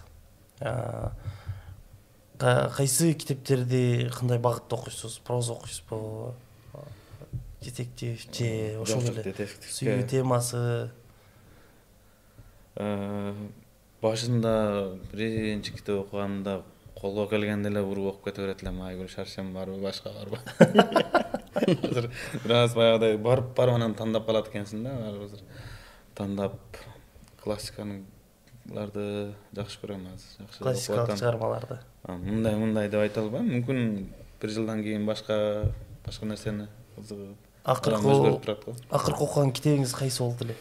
Кайсы китептерди кандай багытта окуйсуз? Проза окуйсузбу? Детектив же ошол эле сүйүү темасы? Башында биринчи китеп окуганда колго келгенде эле уруп окуп кете берет элем. Айгүл Шаршем барбы, башка барбы? Азыр бир аз баягыдай барып анан тандап калат экенсиң да. Азыр тандап классикаларды жакшы көрөм азыр. Жакшы Классикалык чыгармаларды. Мындай деп айта албайм. Мүмкүн бир жылдан кийин башка нерсени кызыгып Акыркы окуган китебиңиз кайсы болду эле?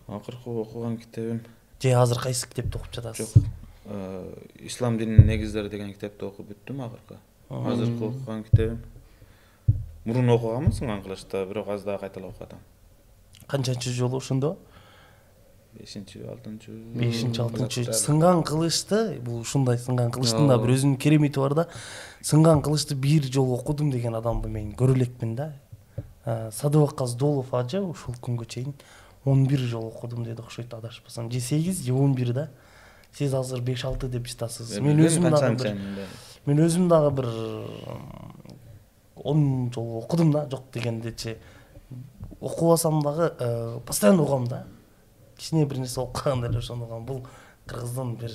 Акыркы окуган китебим же азыр кайсы китепти окуп жатасыз? Жок. Ислам дининин негиздери деген китепти окуп бүттүм акыркы. Азыркы окуган китебим мурун окуганмын Сынган кылычты, бирок аз дагы кайталап окуп атам. Канчанчы жолу ошондо? 5-6. Сынган кылычты, бул ушундай Сынган кылычтын да бир өзүнүн керемети бар да. Сынган кылычты бир жолу окудум деген адамды мен көрө элекмин да. Садыбек Каздолов ажы ушул күнгө чейин 11 жолу окудум деди, окшойт адашпасам. Же 8 же 11 да. Сиз азыр 5-6 деп жатасыз. Мен өзүм дагы бир 10 жолу окудум да, жок дегендечи. Окубасам дагы постоянно окугам да. Кичине бир нерсе окуганда эле ошону окугам. Бул кыргыздын бир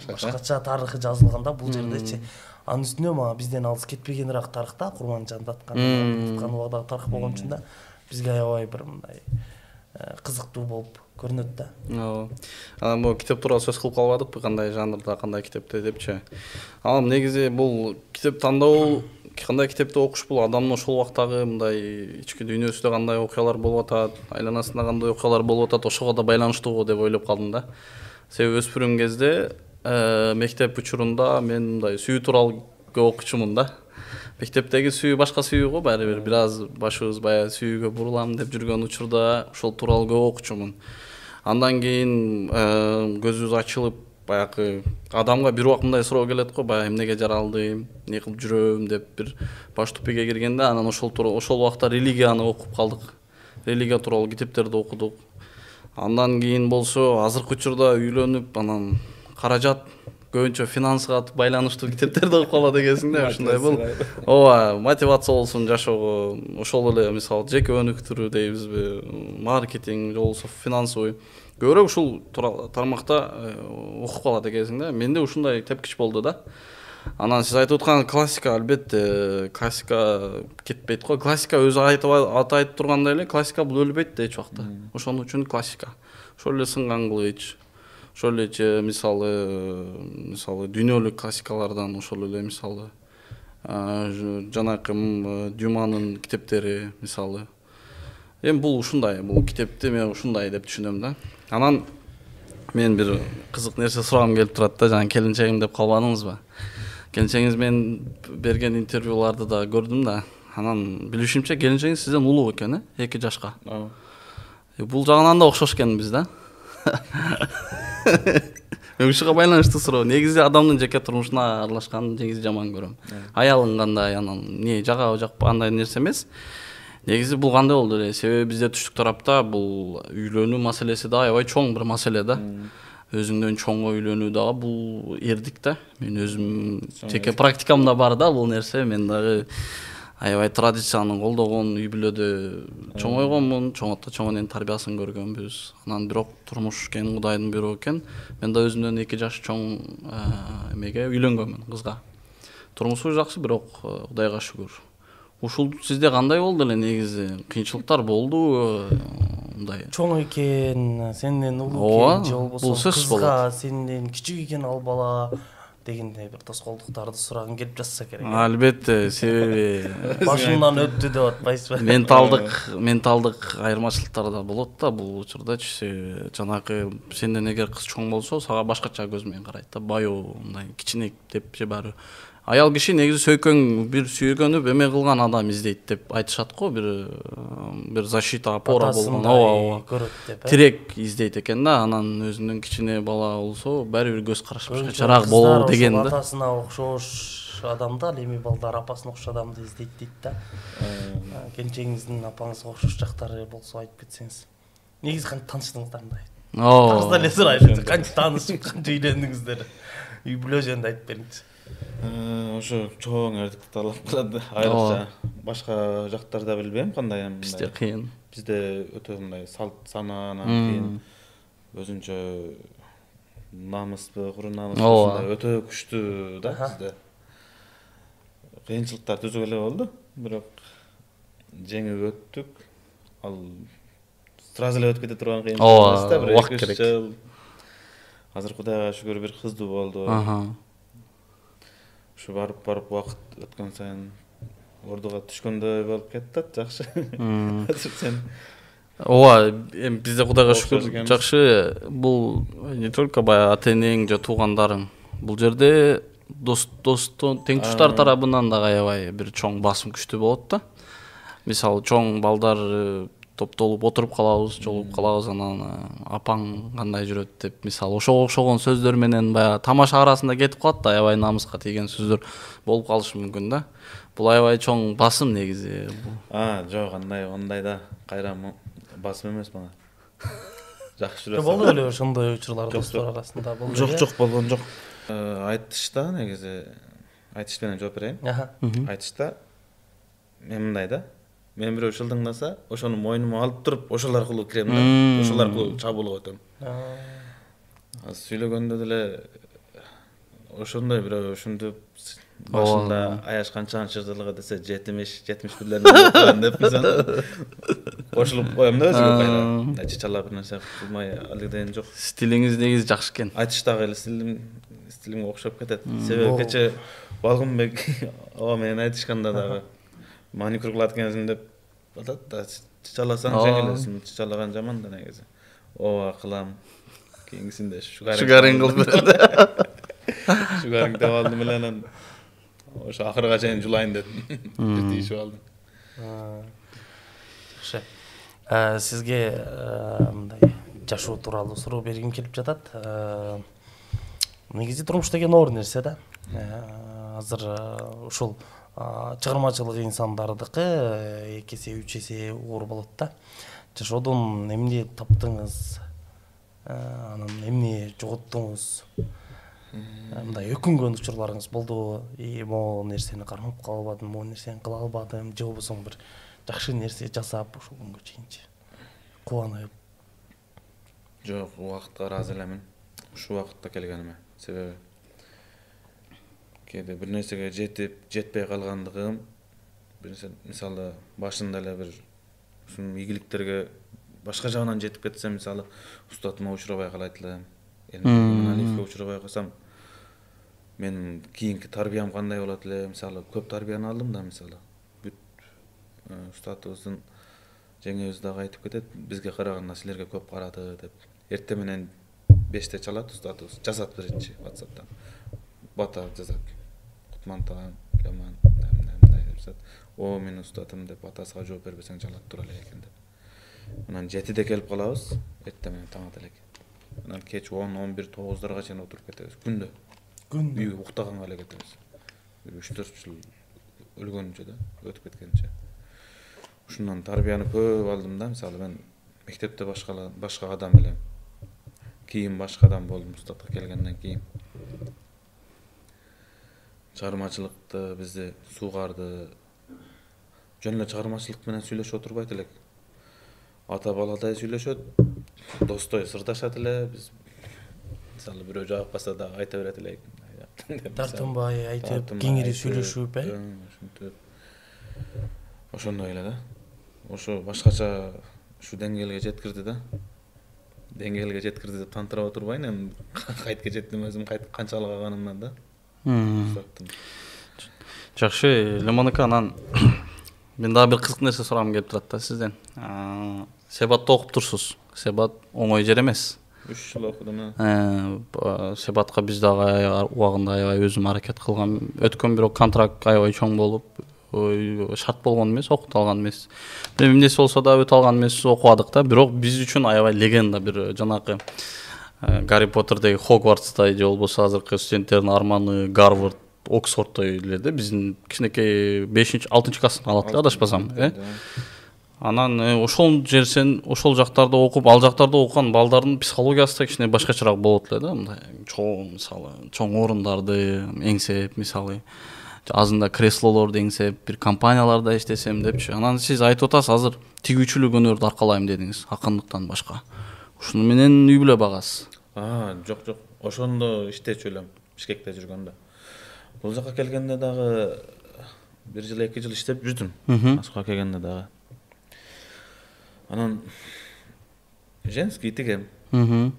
башкача тарыхы жазылганда бул жердечи. Анын үстүнө мага бизден алыс кетпегенирээк тарыхта Курманжан Даткан Убагдагы тарых болгон үчүн да бизге аябай бир мындай кызыктуу болуп көрүнөт да. Ооба. Анан бул китеп тууралуу сөз кылып калбадыкпы, кандай жанрда, кандай китепте депчи. Анан негизи бул китеп тандоо, кандай китепти окуш бул адамдын ошол убактагы мындай ички дүйнөсүндө кандай окуялар болуп атат, айланасында кандай окуялар болуп атат, ошого да байланыштуу деп ойлоп калдым да. Себеби өспүрүм кезде мектеп учурунда мен мындай сүйүү тууралуу көп окучумун да. Мектептеги сүйүү башка сүйүү го, баары бир аз башыбыз баягы сүйүүгө бурулам деп жүргөн учурда ошол тууралуу көп окучумун. Андан кийин көзүбүз ачылып, баягы адамга бир убак мындай суроо келет го, баягы эмнеге жаралдым, эмне кылып жүрөм деп бир баш тупикке киргенде, анан ошол убакта религияны окуп калдык. Религия тууралуу китептерди окудук. Андан кийин болсо азыркы учурда үйлөнүп, анан каражат көбүнчө финанска байланыштуу китептерди окуп калат экенсиң да, ушундай бул. Ооба, мотивация болсун жашоого, ошол эле мисалы жеке өнүктүрүү дейбизби, маркетинг же болбосо финансовый. Көбүрөөк ушул тармакта окуп калат экенсиң да. Менде ушундай тепкич болду да. Анан сиз айтып аткан классика, албетте, классика кетпейт го. Классика өзү айтып тургандай эле, классика бул өлбөйт да эч убакта. Ошон үчүн классика. Ошол эле Сынган Кылыч, ошол эле мисалы дүйнөлүк классикалардан ошол эле мисалы жанакы Дюманын китептери мисалы. Эми бул ушундай, бул китепти мен ушундай деп түшүнөм да. Анан мен бир кызык нерсе сурагым келип турат да, жана келинчегим деп калбадыңызбы? Келинчегиңиз мен берген интервьюларды да көрдүм да. Анан билишимче келинчегиңиз сизден улуу экен, 2 жашка. Бул жагынан да окшош экенбиз да. Мен ушуга байланыштуу суроо. Негизи адамдын жеке турмушуна аралашканды негизи жаман көрөм. Аялың кандай, анан эмне жагабы жакпы андай нерсе эмес. Негизи бул кандай болду эле? Себеби бизде түштүк тарапта бул үйлөнүү маселеси да аябай чоң бир маселе да. Өзүңдөн чоңго үйлөнүү дагы бул эрдик да. Мен өзүм жеке практикамда бар да бул нерсе. Мен дагы аябай традицияны колдогон, үй бүлөдө чоңойгонмун, чоңонун тарбиясын көргөнбүз. Анан бирок турмуш экен, Кудайдын буйругу экен. Мен да өзүмдөн 2 жаш чоң эмеге үйлөнгөнмүн, кызга. Турмушубуз жакшы, бирок Кудайга шүгүр. Ушул сизде кандай болду эле негизи? Кыйынчылыктар болду мындай. Чоң экен, сенден улуу экен, же болбосо кызга сенден кичик экен ал бала дегендей бир тоскоолдуктарды сурагың келип жатса керек. Албетте, себеби башымдан өттү деп атпайсызбы? Менталдык айырмачылыктар да болот да бул учурдачы. Жанакы сенден эгер кыз чоң болсо, сага башкача көз менен карайт да, баю, мындай кичинек деп же баары. Аял киши негизи сөйкөң бир сүйгөнүп эме кылган адам издейт деп айтышат го, бир защита, опора болгон, көрөт деп. Тирек издейт экен да, анан өзүнүн кичине бала болсо, баары бир көз караш башкачараак болуу деген да. Атасына окшош адамды, ал эми балдар апасына окшош адамды издейт дейт да. Келинчегиңиздин апаңызга окшош жактары болсо айтып кетсеңиз. Негизи кантип тааныштыңыздар мындай? Тарзда эле сурайт. Кантип таанышып, кантип үйлөндүңүздөр? Үй бүлө жөнүндө айтып бериңизчи. Ошо чоң эрдикти талап кылат. Айрыкча башка жактарда билбейм кандай эми. Бизде кыйын. Бизде өтө мындай салт санаанан кийин өзүнчө намыспы, курунамыз өтө күчтүү да бизде. Кыйынчылыктар түзүп эле болду, бирок жеңип өттүк. Ал сразу эле өтүп кете турган кыйынчылык эмес да, бир 2 жыл. Азыр Кудайга шүгүр бир кыздуу болду. Ушу барып убакыт өткөн сайын ордуга түшкөндөй болуп кетти, жакшы. Сен Ооба, эми бизде Кудайга шүгүр жакшы. Бул не только баягы ата-энең же туугандарың. Бул жерде достун тең-туштар тарабынан да аябай бир чоң басым күчтүү болот да. Мисалы чоң балдар топтолуп отуруп калабыз, жолугуп калабыз, анан апаң кандай жүрөт деп мисалы ошого окшогон сөздөр менен баягы тамаша арасында кетип калат да, аябай намыска тийген сөздөр болуп калышы мүмкүн да. Бул аябай чоң басым негизи. Жок, андай да кайра басым эмес мага. Жакшы жүрөт. Болду эле ошондой учурлар достор арасында болду. Жок, болгон жок. Айтышта негизи айтыш менен жооп берейин. Айтышта мен мындай да. Мен бирөө шылдыңдаса, ошону мойнума алып туруп, ошол аркылуу кирем да. Ошол аркылуу чабуулга өтөм. Сүйлөгөндө деле ошондой бирөө ушинтип Başında Ayaş kançan çırdılığı dese 70-71'lerden oturan dep misal. Koşulup koyam da özüge kayra. Çiçalap bir narsa kılmay alıgdayan жоқ. Стилиңиз негизи жакшы экен. Айтыштагы эле стилимге окшоп кетет. Себеби кече Балгынбек ага менен айтышканда дагы маникюр кылат экенсиң деп атат да чычаласаң жеңилесиң, чычалаган жаман да негизи. Ооба кылам. Кийинкисинде Шугарин кылып берет. Шугарин деп алдым эле анан ошо акырга чейин жулайын дедим. Тиешип алдым. Жакшы. Сизге мындай жашоо тууралуу суроо бергим келип жатат. Негизи турмуш деген оор нерсе да. Азыр ушул чыгармачылык инсандардыкы 2 эсе 3 эсе оор болот да. Жашоодон эмне таптыңыз? Анан эмне жоготтуңуз? Мындай өкүнгөн учурларыңыз болду. Могу нерсени кармап калбадым, могу нерсени кыла албадым, же болбосо бир жакшы нерсе жасап ушул күнгө чейинчи кубанып. Жок, убакытка ыраазы элемин. Ушул убакытта келгениме. Себеби кээде бир нерсеге жетпей калгандыгым, бир нерсе мисалы башында эле бир ушун ийгиликтерге башка жагынан жетип кетсем, мисалы устатыма учурабай калайт элем. Алифке учурабай калсам, мен кийинки тарбиям кандай болот эле? Мисалы көп тарбияны алдым да, мисалы бүт устатыбыздын жеңебиз дагы айтып кетет, бизге караганда силерге көп карады деп. Эртең менен 5те чалат устатыбыз, жазат биринчи WhatsApp'тан. Бата жазат. Кутмантаган, Леман, мындай деп жазат. О, мен устатым деп батасына жооп бербесең жалат тура эле экен деп. Анан 7де келип калабыз, эртең менен таң ата элек. Анан кеч 10-11 9дарга чейин отуруп кетебиз күндө. Үйгө уктаганга эле кетебиз. Бир 3-4 жыл өлгөнчө да, өтүп кеткенче. Ушундан тарбияны көп алдым да, мисалы мен мектепте башка адам элем. Кийин башка адам болдум устатка келгенден кийин. Чыгармачылыкты бизди сугарды. Жөн эле чыгармачылык менен сүйлөшүп отурбайт элек. Ата баладай сүйлөшөт, достой сырдашат эле, биз мисалы бирөө жаап калса да айта берет элек. Тартынбай айтып, кеңири сүйлөшүп, ушинтип. Ошондой эле да. Ошо башкача ушу деңгээлге жеткирди да. Деңгээлге жеткирди деп тантырап отурбайын, эми кайтка жеттим өзүм, канчалык алганымдан да. Жакшы, Лемоныка, анан мен дагы бир кызык нерсе сурагым келип турат да сизден. Себатта окуп турсуз. Себат оңой жер эмес. 3 жыл окудум. Себатка биз дагы убагында аябай өзүм аракет кылгам. Өткөн бирок контракт аябай чоң болуп, шарт болгон эмес, окута алган эмес. Эмнеси болсо да өтө алган эмес, окубадык да. Бирок биз үчүн аябай легенда бир жанакы Гарри Поттердеги Хогвартстай же болбосо азыркы студенттердин арманы Гарвард, Оксфордтой эле да. Биздин кичинекей 5-6 класстан алат эле адашпасам, Анан ошол жерсен, ошол жактарда окуп, ал жактарда окуган балдардын психологиясы да кичине башкачараак болот эле да. Мындай чоң, мисалы, чоң орундарды эңсеп, мисалы, азында креслолорду эңсеп, бир компанияларда иштесем депчи. Анан сиз айтып атасыз, азыр тигүүчүлүк өнөрдү аркалайм дедиңиз, акындыктан башка. Ушуну менен үй бүлө багасыз. Жок. Ошондо иштечү элем, Бишкекте жүргөндө. Бул жака келгенде дагы 1 жыл 2 жыл иштеп жүрдүм. Асука келгенде дагы. Анан женский тигем.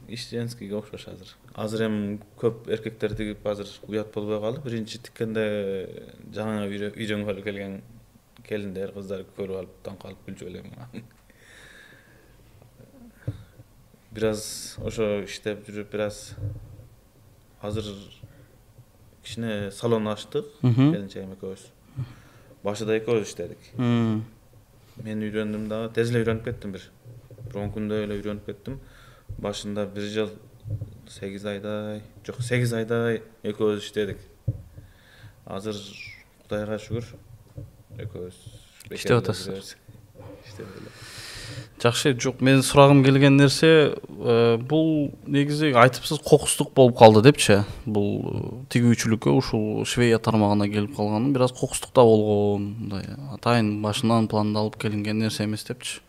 Иш женскийге окшош азыр. Азыр эми көп эркектер тигип азыр уят болбой калды. Биринчи тиккенде жаңа үйрөнгөлү келген келиндер, кыздар көрүп алып таң калып күлчү элем. Бираз ошо иштеп жүрүп бираз азыр кичине салон ачтык, келинчегим экөөбүз. Башында экөөбүз иштедик. Мен үйрөндүм дагы, тез эле үйрөнүп кеттим бир 10 күндө эле үйрөнүп кеттим. Башында 1 жыл 8 айдай, жок 8 айдай экөөбүз иштедик. Азыр Кудайга шүгүр экөөбүз иштеп атасыз. Жакшы, жок, мен сурагым келген нерсе, бул негизи айтыпсыз кокустук болуп калды депчи. Бул тигүүчүлүккө ушул Швея тармагына келип калганы бираз кокустук да болгон, мындай атайын башынан пландалып келинген нерсе эмес депчи.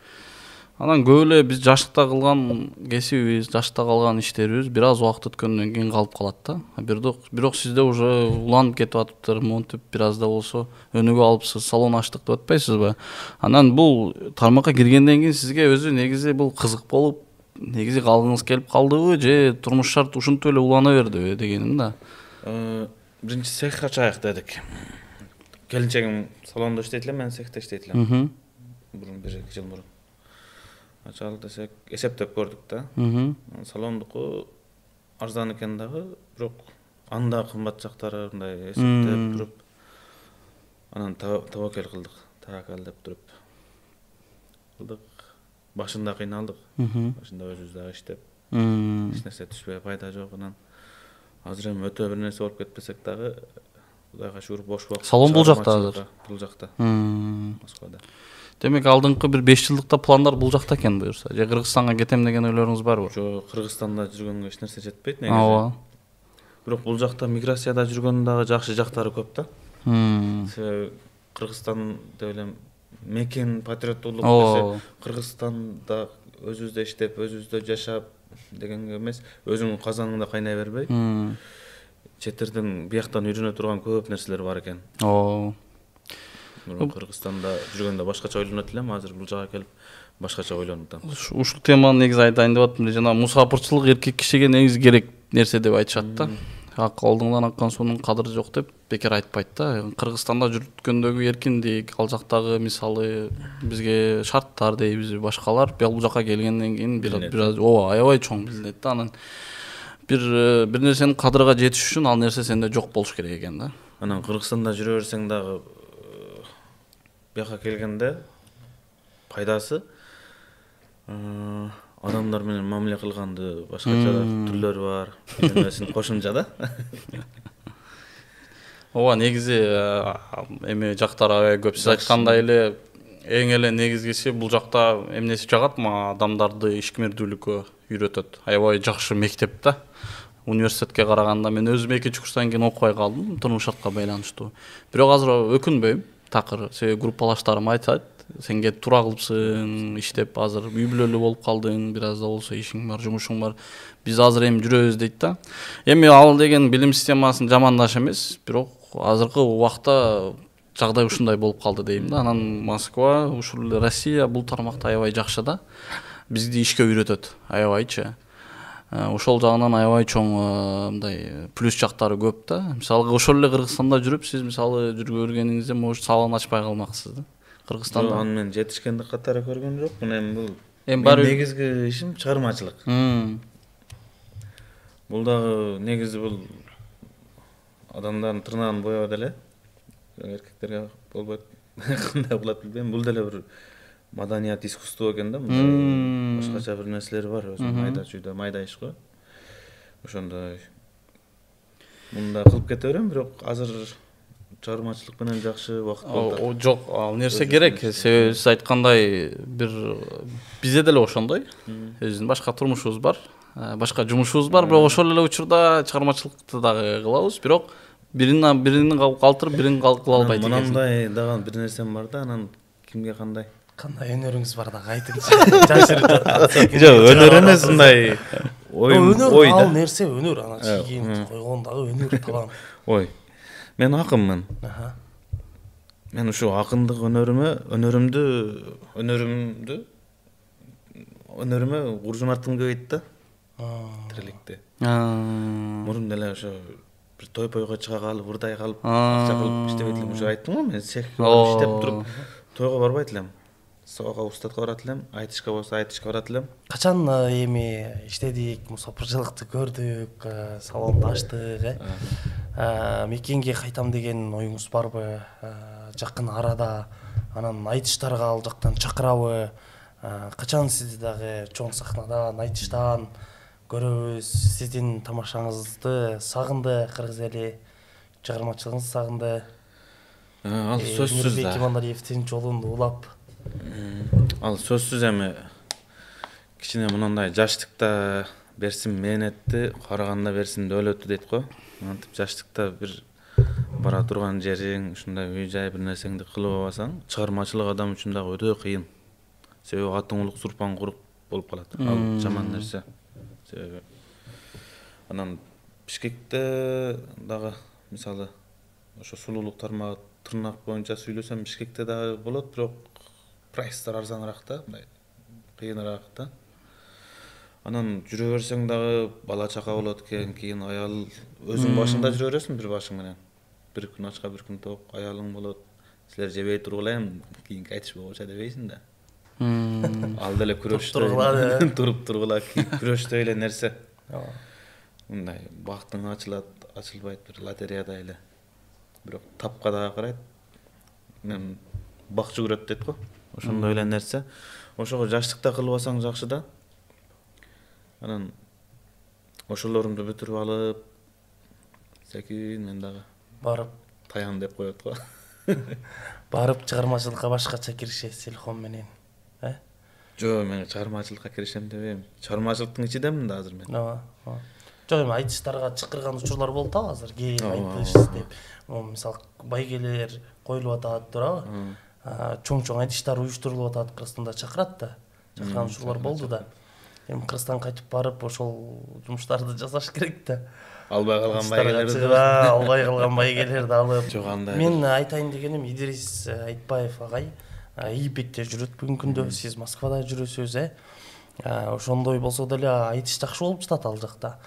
Анан көп эле биз жаштыкта кылган кесибибиз, жаштыкта калган иштерибиз бир аз убакыт өткөндөн кийин калып калат да. Бирок сизде уже уланып кетип атыптыр, монтип бир аз да болсо өнүгүп алыпсыз, салон ачтык деп атпайсызбы? Анан бул тармакка киргенден кийин сизге өзү негизи бул кызык болуп, негизи калгыңыз келип калдыбы же турмуш шарт ушинтип эле улана бердиби дегеним да. Биринчи цех ачайык дедик. Келинчегим салондо иштейт эле, мен цехте иштейт элем. Бурун 1-2 жыл мурун. Ачалы десек, эсептеп көрдүк да. Салондуку арзан экен дагы, бирок анда кымбат жактары мындай эсептеп туруп, анан табакел кылдык. Табакел деп туруп кылдык. Башында кыйналдык. Башында өзүбүз дагы иштеп, эч нерсе түшпөй, пайда жок. Анан азыр эми өтө бир нерсе болуп кетпесек дагы, Кудайга шүгүр бош убакыт. Салон бул жакта азыр. Бул жакта. Москвада. Демек алдыңкы бир 5 жылдыкта пландар бул жакта экен буюрса. Же Кыргызстанга кетем деген ойлоруңуз барбы? Жок, Кыргызстанда жүргөнгө эч нерсе жетпейт негизи. Ооба. Бирок бул жакта миграцияда жүргөндүн дагы жакшы жактары көп да. Себеби Кыргызстан деп элем мекен патриоттуулук десе, Кыргызстанда өзүбүздө иштеп, өзүбүздө жашап дегенге эмес, өзүңүн казаныңда кайнай бербей, чет жерден бияктан үйрөнө турган көп нерселер бар экен. Кыргызстанда жүргөндө башкача ойлонот элем, азыр бул жака келип башкача ойлонуп атам. Ушул теманы негизи айтайын деп аттым. Жана мусапырчылык эркек кишиге негизи керек нерсе деп айтышат да. Алдыңдан аккан суунун кадыры жок деп бекер айтпайт да. Кыргызстанда жүргөндөгү эркиндик, ал жактагы мисалы бизге шарттар дейбиз, башкалар бул жака келгенден кийин бир аз аябай чоң билинет да. Анан бир нерсенин кадырга жетиш үчүн ал нерсе сенде жок болуш керек экен да. Анан Кыргызстанда жүрө берсең дагы бияка келгенде пайдасы адамдар менен мамиле кылганды башкача түрлөрү бар. Нерсени кошумча да. Ооба, негизи эми жактар аябай көп. Сиз айткандай эле эң эле негизгиси бул жакта эмнеси жагат, адамдарды ишкимердүүлүккө үйрөтөт. Аябай жакшы мектеп да. Университетке караганда мен өзүм 2 курстан кийин окубай калдым, турмуш шартка байланыштуу. Бирок азыр өкүнбөйм. Такыр себеби группалаштарым айтат, сен кетип тура кылыпсың, иштеп азыр үй бүлөлүү болуп калдың, бир аз да болсо ишиң бар, жумушуң бар. Биз азыр эми жүрөбүз дейт да. Эми ал деген билим системасын жамандаш эмес, бирок азыркы убакта жагдай ушундай болуп калды дейм да. Анан Москва, ушул Россия бул тармакта аябай жакшы да. Бизди ишке үйрөтөт, аябайчы. Ошол жагынан аябай чоң мындай плюс жактары көп да. Мисалы ошол эле Кыргызстанда жүрүп, сиз мисалы жүргөнгөнүңүздө может салон ачпай калмаксыз да. Кыргызстанда аны мен жетишкендик катары көргөн жокмун. Эми бул негизги ишим чыгармачылык. Бул дагы негизи бул адамдардын тырнагын боёбу деле. Эркектерге болбойт. Кандай кылат билбейм. Бул деле бир маданият, искусство экен да. Башкача бир нерселери бар, өзү майда чүйдө, майда иш го. Ошондой мында кылып кете берем, бирок азыр чыгармачылык менен жакшы убакыт болду. Жок, ал нерсе керек. Себеби сиз айткандай бир бизде деле ошондой. Өзүнүн башка турмушубуз бар, башка жумушубуз бар, бирок ошол эле учурда чыгармачылыкты дагы кылабыз, бирок бирин калтырып, бирин кыла албайт экенсиң. Мындай дагы бир нерсем бар да, анан кимге кандай өнөрүңүз бар дагы айтыңызчы. Жашырып жатат. Жок, өнөр эмес, мындай ой да. Ал нерсе өнөр, анан чийген койгон дагы өнөр табан. Ой. Мен акынмын. Мен ушу акындык өнөрүмө куржун арткым келбейт да. Тириликте. Мурун деле ошо бир той-пойго чыга калып, урдай калып, акча кылып иштебейт элем. Ушу айттым го, мен цехке иштеп туруп тойго барбайт элем. Сага устатка барат элем, айтышка болсо айтышка барат элем. Качан эми иштедик, мусапырчылыкты көрдүк, салонду ачтык, мекенге кайтам деген оюңуз барбы? Жакын арада анан айтыштарга ал жактан чакырабы? Качан сизди дагы чоң сахнадан, айтыштан көрөбүз? Сиздин тамашаңызды сагынды, кыргыз эли чыгармачылыгыңызды сагынды. Ал сөзсүз да. Имандариевдин жолун улап. Ал сөзсүз эми кичине мындай жаштыкта берсин мээнетти, караганда берсин дөөлөттү дейт го. Антип жаштыкта бир бара турган жериң, ушундай үй жай бир нерсеңди кылып алсаң, чыгармачылык адам үчүн дагы өтө кыйын. себеби катың улук сурпан курук болуп калат. Ал жаман нерсе. Себеби анан Бишкекте дагы мисалы ошо сулуулук тармагы тырнак боюнча сүйлөсөм Бишкекте дагы болот, бирок прайстар арзаныраак да, мындай кыйыныраак да. Анан жүрө берсең дагы бала чака болот экен, кийин аял өзүң башыңда жүрө бересиң бир башың менен. Бир күн ачка, бир күн ток, аялың болот. Силер жебей тургула, кийинки айтыш болчу дебейсиң да. Ал деле күрөштө туруп тургула, күрөштө эле нерсе. Мындай бактың ачылат, ачылбайт, бир лотереяда эле. Бирок тапка дагы карайт. Мен бак жүгүрөт дейт го. Ошондой эле нерсе. Ошого жаштыкта кылбасаң жакшы да. Анан ошолорумду бүтүрүп алып, секин мен дагы барып таям деп коет го. барып чыгармачылыкка башкача киришесиз телефон менен. Жок, мен чыгармачылыкка киришем дебейм. Чыгармачылыктын ичидемин да азыр мен. Жок, эми айтыштарга чакырган учурлар болуп атабы азыр. Кээ айтыш деп. Мисалы байгелер коюлуп атат, туурабы? Чоң-чоң айтыштар уюштурулуп атат, Кыргызстанда чакырат да. Чакырган учурлар болду да. Эми Кыргызстанга кайтып барып ошол жумуштарды жасаш керек да. Албай калган байгелерди. Албай калган байгелерди алып. Жок, андай. Мен айтайын дегеним, Идрис Айтбаев агай Ийипетте жүрөт бүгүнкү күндө, сиз Москвада жүрөсүз, ошондой болсо деле айтыш жакшы болуп жатат ал жакта.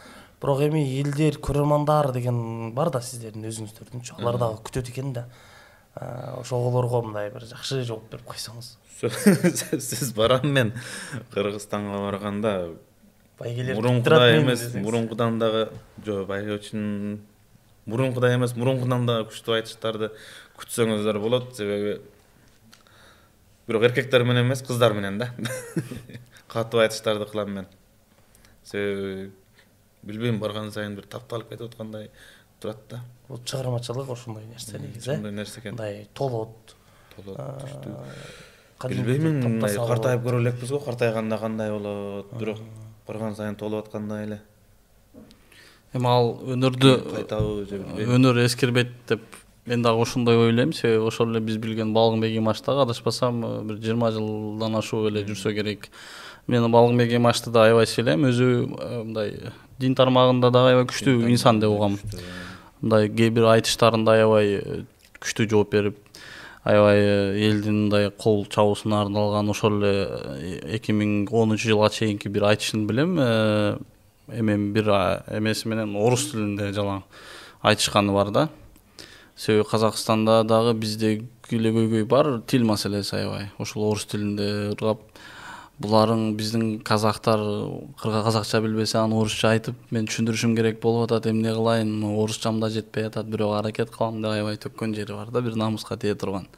Бирок эми элдер, көрөрмандар деген бар да сиздердин өзүңүздөрдүнчү. Алар дагы күтөт экен да. Ошолорго мындай бир жакшы жооп берип койсоңуз. Сиз барам мен Кыргызстанга барганда Байгелер мурункудай эмес, мурункудан дагы жок, байга үчүн мурункудай эмес, мурункудан дагы күчтүү айтыштарды күтсөңүздөр болот, себеби бирок эркектер менен эмес, кыздар менен да. Катуу айтыштарды кылам мен. Себеби билбейм, барган сайын бир тапталып кетип аткандай турат да. Бул чыгармачылык ошондой нерсе негизи. Ошондой нерсе экен. Мындай толот. Күчтүү. Билбейм, картайып көрө элекпиз го, картайганда кандай болот, бирок барган сайын толуп аткандай эле. Эми ал өнөрдү кайтабы же билбейм. өнөр эскербейт деп мен дагы ошондой ойлойм, себеби ошол эле биз билген Балгынбек Имаштагы адашпасам бир 20 жылдан ашуу эле жүрсө керек. Мен Балгынбек Имашты да аябай сыйлайм, өзү мындай дин тармагында дагы аябай күчтүү инсан деп угам. Мындай кээ бир айтыштарында аябай күчтүү жооп берип, аябай элдин мындай кол чабуусуна арналган ошол эле 2010-жылга чейинки бир айтышын билем. Эми бир эмеси менен орус тилинде жалаң айтышканы бар да. Себеби Казакстанда дагы бизде эле көйгөй бар, тил маселеси аябай. Ошол орус тилинде ыргап, буларың биздин казактар казакча билбесе, аны орусча айтып, мен түшүндүрүшүм керек болуп атат, эмне кылайын, орусчам да жетпей атат, бирок аракет кылам деп аябай төккөн жери бар да, бир намыска тие турган.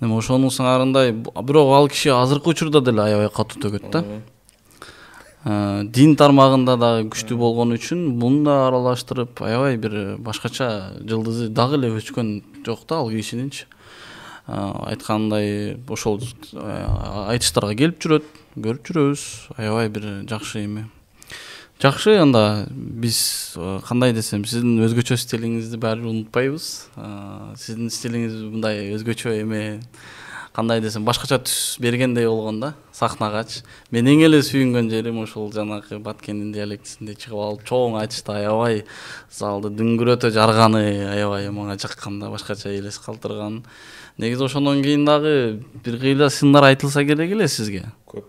Эми ошонун сыңарындай, бирок ал киши азыркы учурда деле аябай катуу төгөт да. Дин тармагында дагы күчтүү болгон үчүн муну да аралаштырып, аябай бир башкача жылдызы дагы эле өчкөн жок да ал кишининчи. Айткандай ошол айтыштарга келип жүрөт, көрүп жүрөбүз, аябай бир жакшы эми. Жакшы, анда биз кандай десем, сиздин өзгөчө стилиңизди баары унутпайбыз. Сиздин стилиңиз мындай өзгөчө эме, кандай десем, башкача түс бергендей болгон да, сахнагачы. Мен эң эле сүйүнгөн жерим ошол жанагы Баткендин диалектисинде чыгып алып, чоң айтышта аябай залды дүңгүрөтө жарганы аябай мага жаккан да, башкача элес калтырган. Негизи ошондон кийин дагы бир кыйла сындар айтылса керек эле сизге. Көп.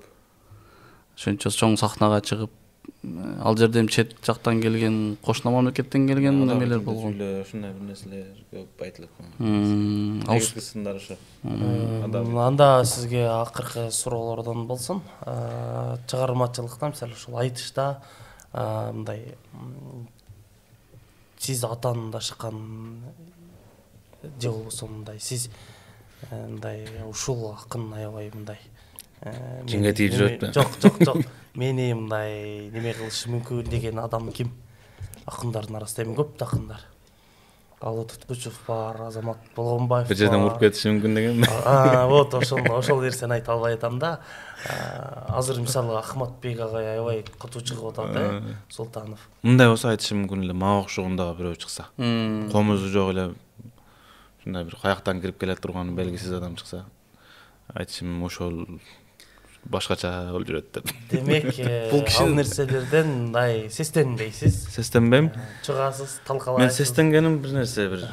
Ошончо чоң сахнага чыгып, ал жерде чет жактан келген, кошуна мамлекеттен келген немелер болгон. Ушундай бир нерселер көп айтылат. Негизги сындар ошо. Анда сизге акыркы суроолордон болсун. Чыгармачылыкта, мисалы ушул айтышта мындай сиз атаандашкан же болбосо мындай сиз мындай ушул акын аябай мындай жеңге тийип жүрөтпү? Жок. Мени мындай неме кылышы мүмкүн деген адам ким? Акындардын арасында эми көп акындар. Алы Туткучев бар, Азамат Болгонбаев бар. Бир жерден уруп кетиши мүмкүн дегенби? Вот ошол нерсени айта албай атам да. Азыр мисалы Ахматбек агай аябай катуу чыгып атат, Султанов. Мындай болсо айтышы мүмкүн эле, мага окшогон дагы бирөө чыкса. Комузу жок эле, ушундай бир каяктан кирип келе турган белгисиз адам чыкса, айтышым ошол башкача болуп жүрөт деп. Демек, ал нерселерден мындай сестенбейсиз. Сестенбейм. Чыгасыз, талкалайсыз. Мен сестенгеним бир нерсе, бир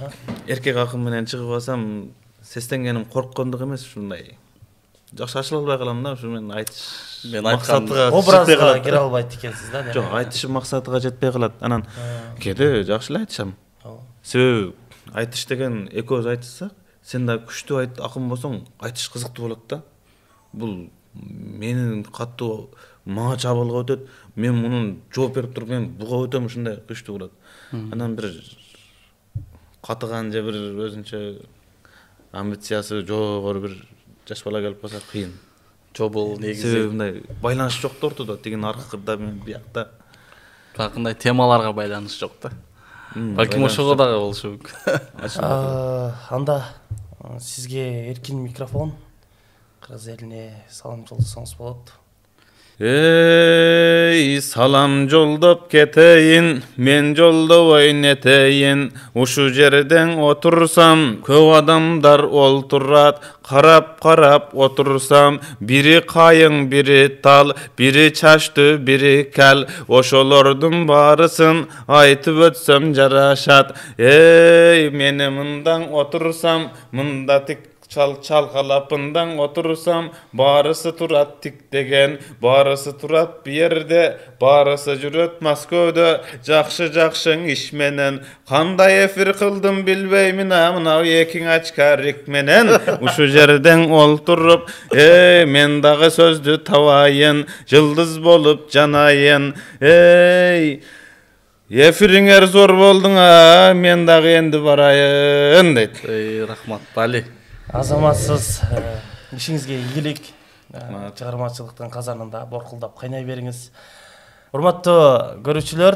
эркек акын менен чыгып алсам, сестенгеним корккондук эмес, ушундай жакшы ачыла албай калам да, ушу мен айтыш максатыга образга кире албайт экенсиз да. Жок, айтышым максатыга жетпей калат. Анан кээде жакшы эле айтышам. Себеби айтыш деген экөөбүз айтышсак, сен да күчтүү акын болсоң, айтыш кызыктуу болот да. Бул менин катуу мага чабуулга өтөт, мен мунун жооп берип туруп, мен буга өтөм, ушундай күчтүү болот. Анан бир катыган же бир өзүнчө амбициясы жогору бир жаш бала келип калса кыйын. Жобул негизи. Себеби мындай байланыш жок да ортодо, тигин аркырда мен биякта. Бакындай темаларга байланыш жок да. Балким ошого дагы болушу мүмкүн. Анда сизге эркин микрофон. Кыргыз элине салам жолдосоңуз болот. Ey salam жолдоп кетейин, мен жолдобой нетейин. Ушу жерден отурсам, көп адамдар олтурат. Карап отурсам, бири кайың, бири тал, бири чачты, бири кал. Ошолордун баарысын айтып өтсөм жарашат. Ey мени мындан отурсам, мында тик чалкалапындан отурсам, баарысы турат тик деген, баарысы турат бу жерде, баарысы жүрөт Москвада, жакшы иш менен. Кандай эфир кылдым билбеймин, мына экиң ачкарик менен. Ушу жерден олтуруп, мен дагы сөздү табайын, жылдыз болуп жанайын. Эфириңер зор болдуң, мен дагы энди барайын дейт. Рахмат, Бали. Азаматсыз, ишиңизге ийгилик, чыгармачылыктын казанында боркулдап кайнай бериңиз. Урматтуу көрүүчүлөр,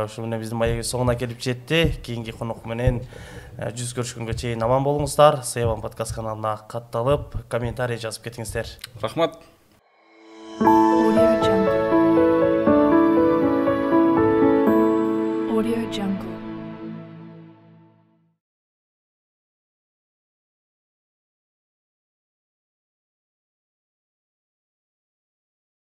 ушу менен биздин маегибиз соңуна келип жетти. Кийинки конок менен жүз көрүшкөнгө чейин аман болуңуздар. Сыйбан подкаст каналына катталып, комментарий жазып кетиңиздер. Рахмат. Audio Jungle.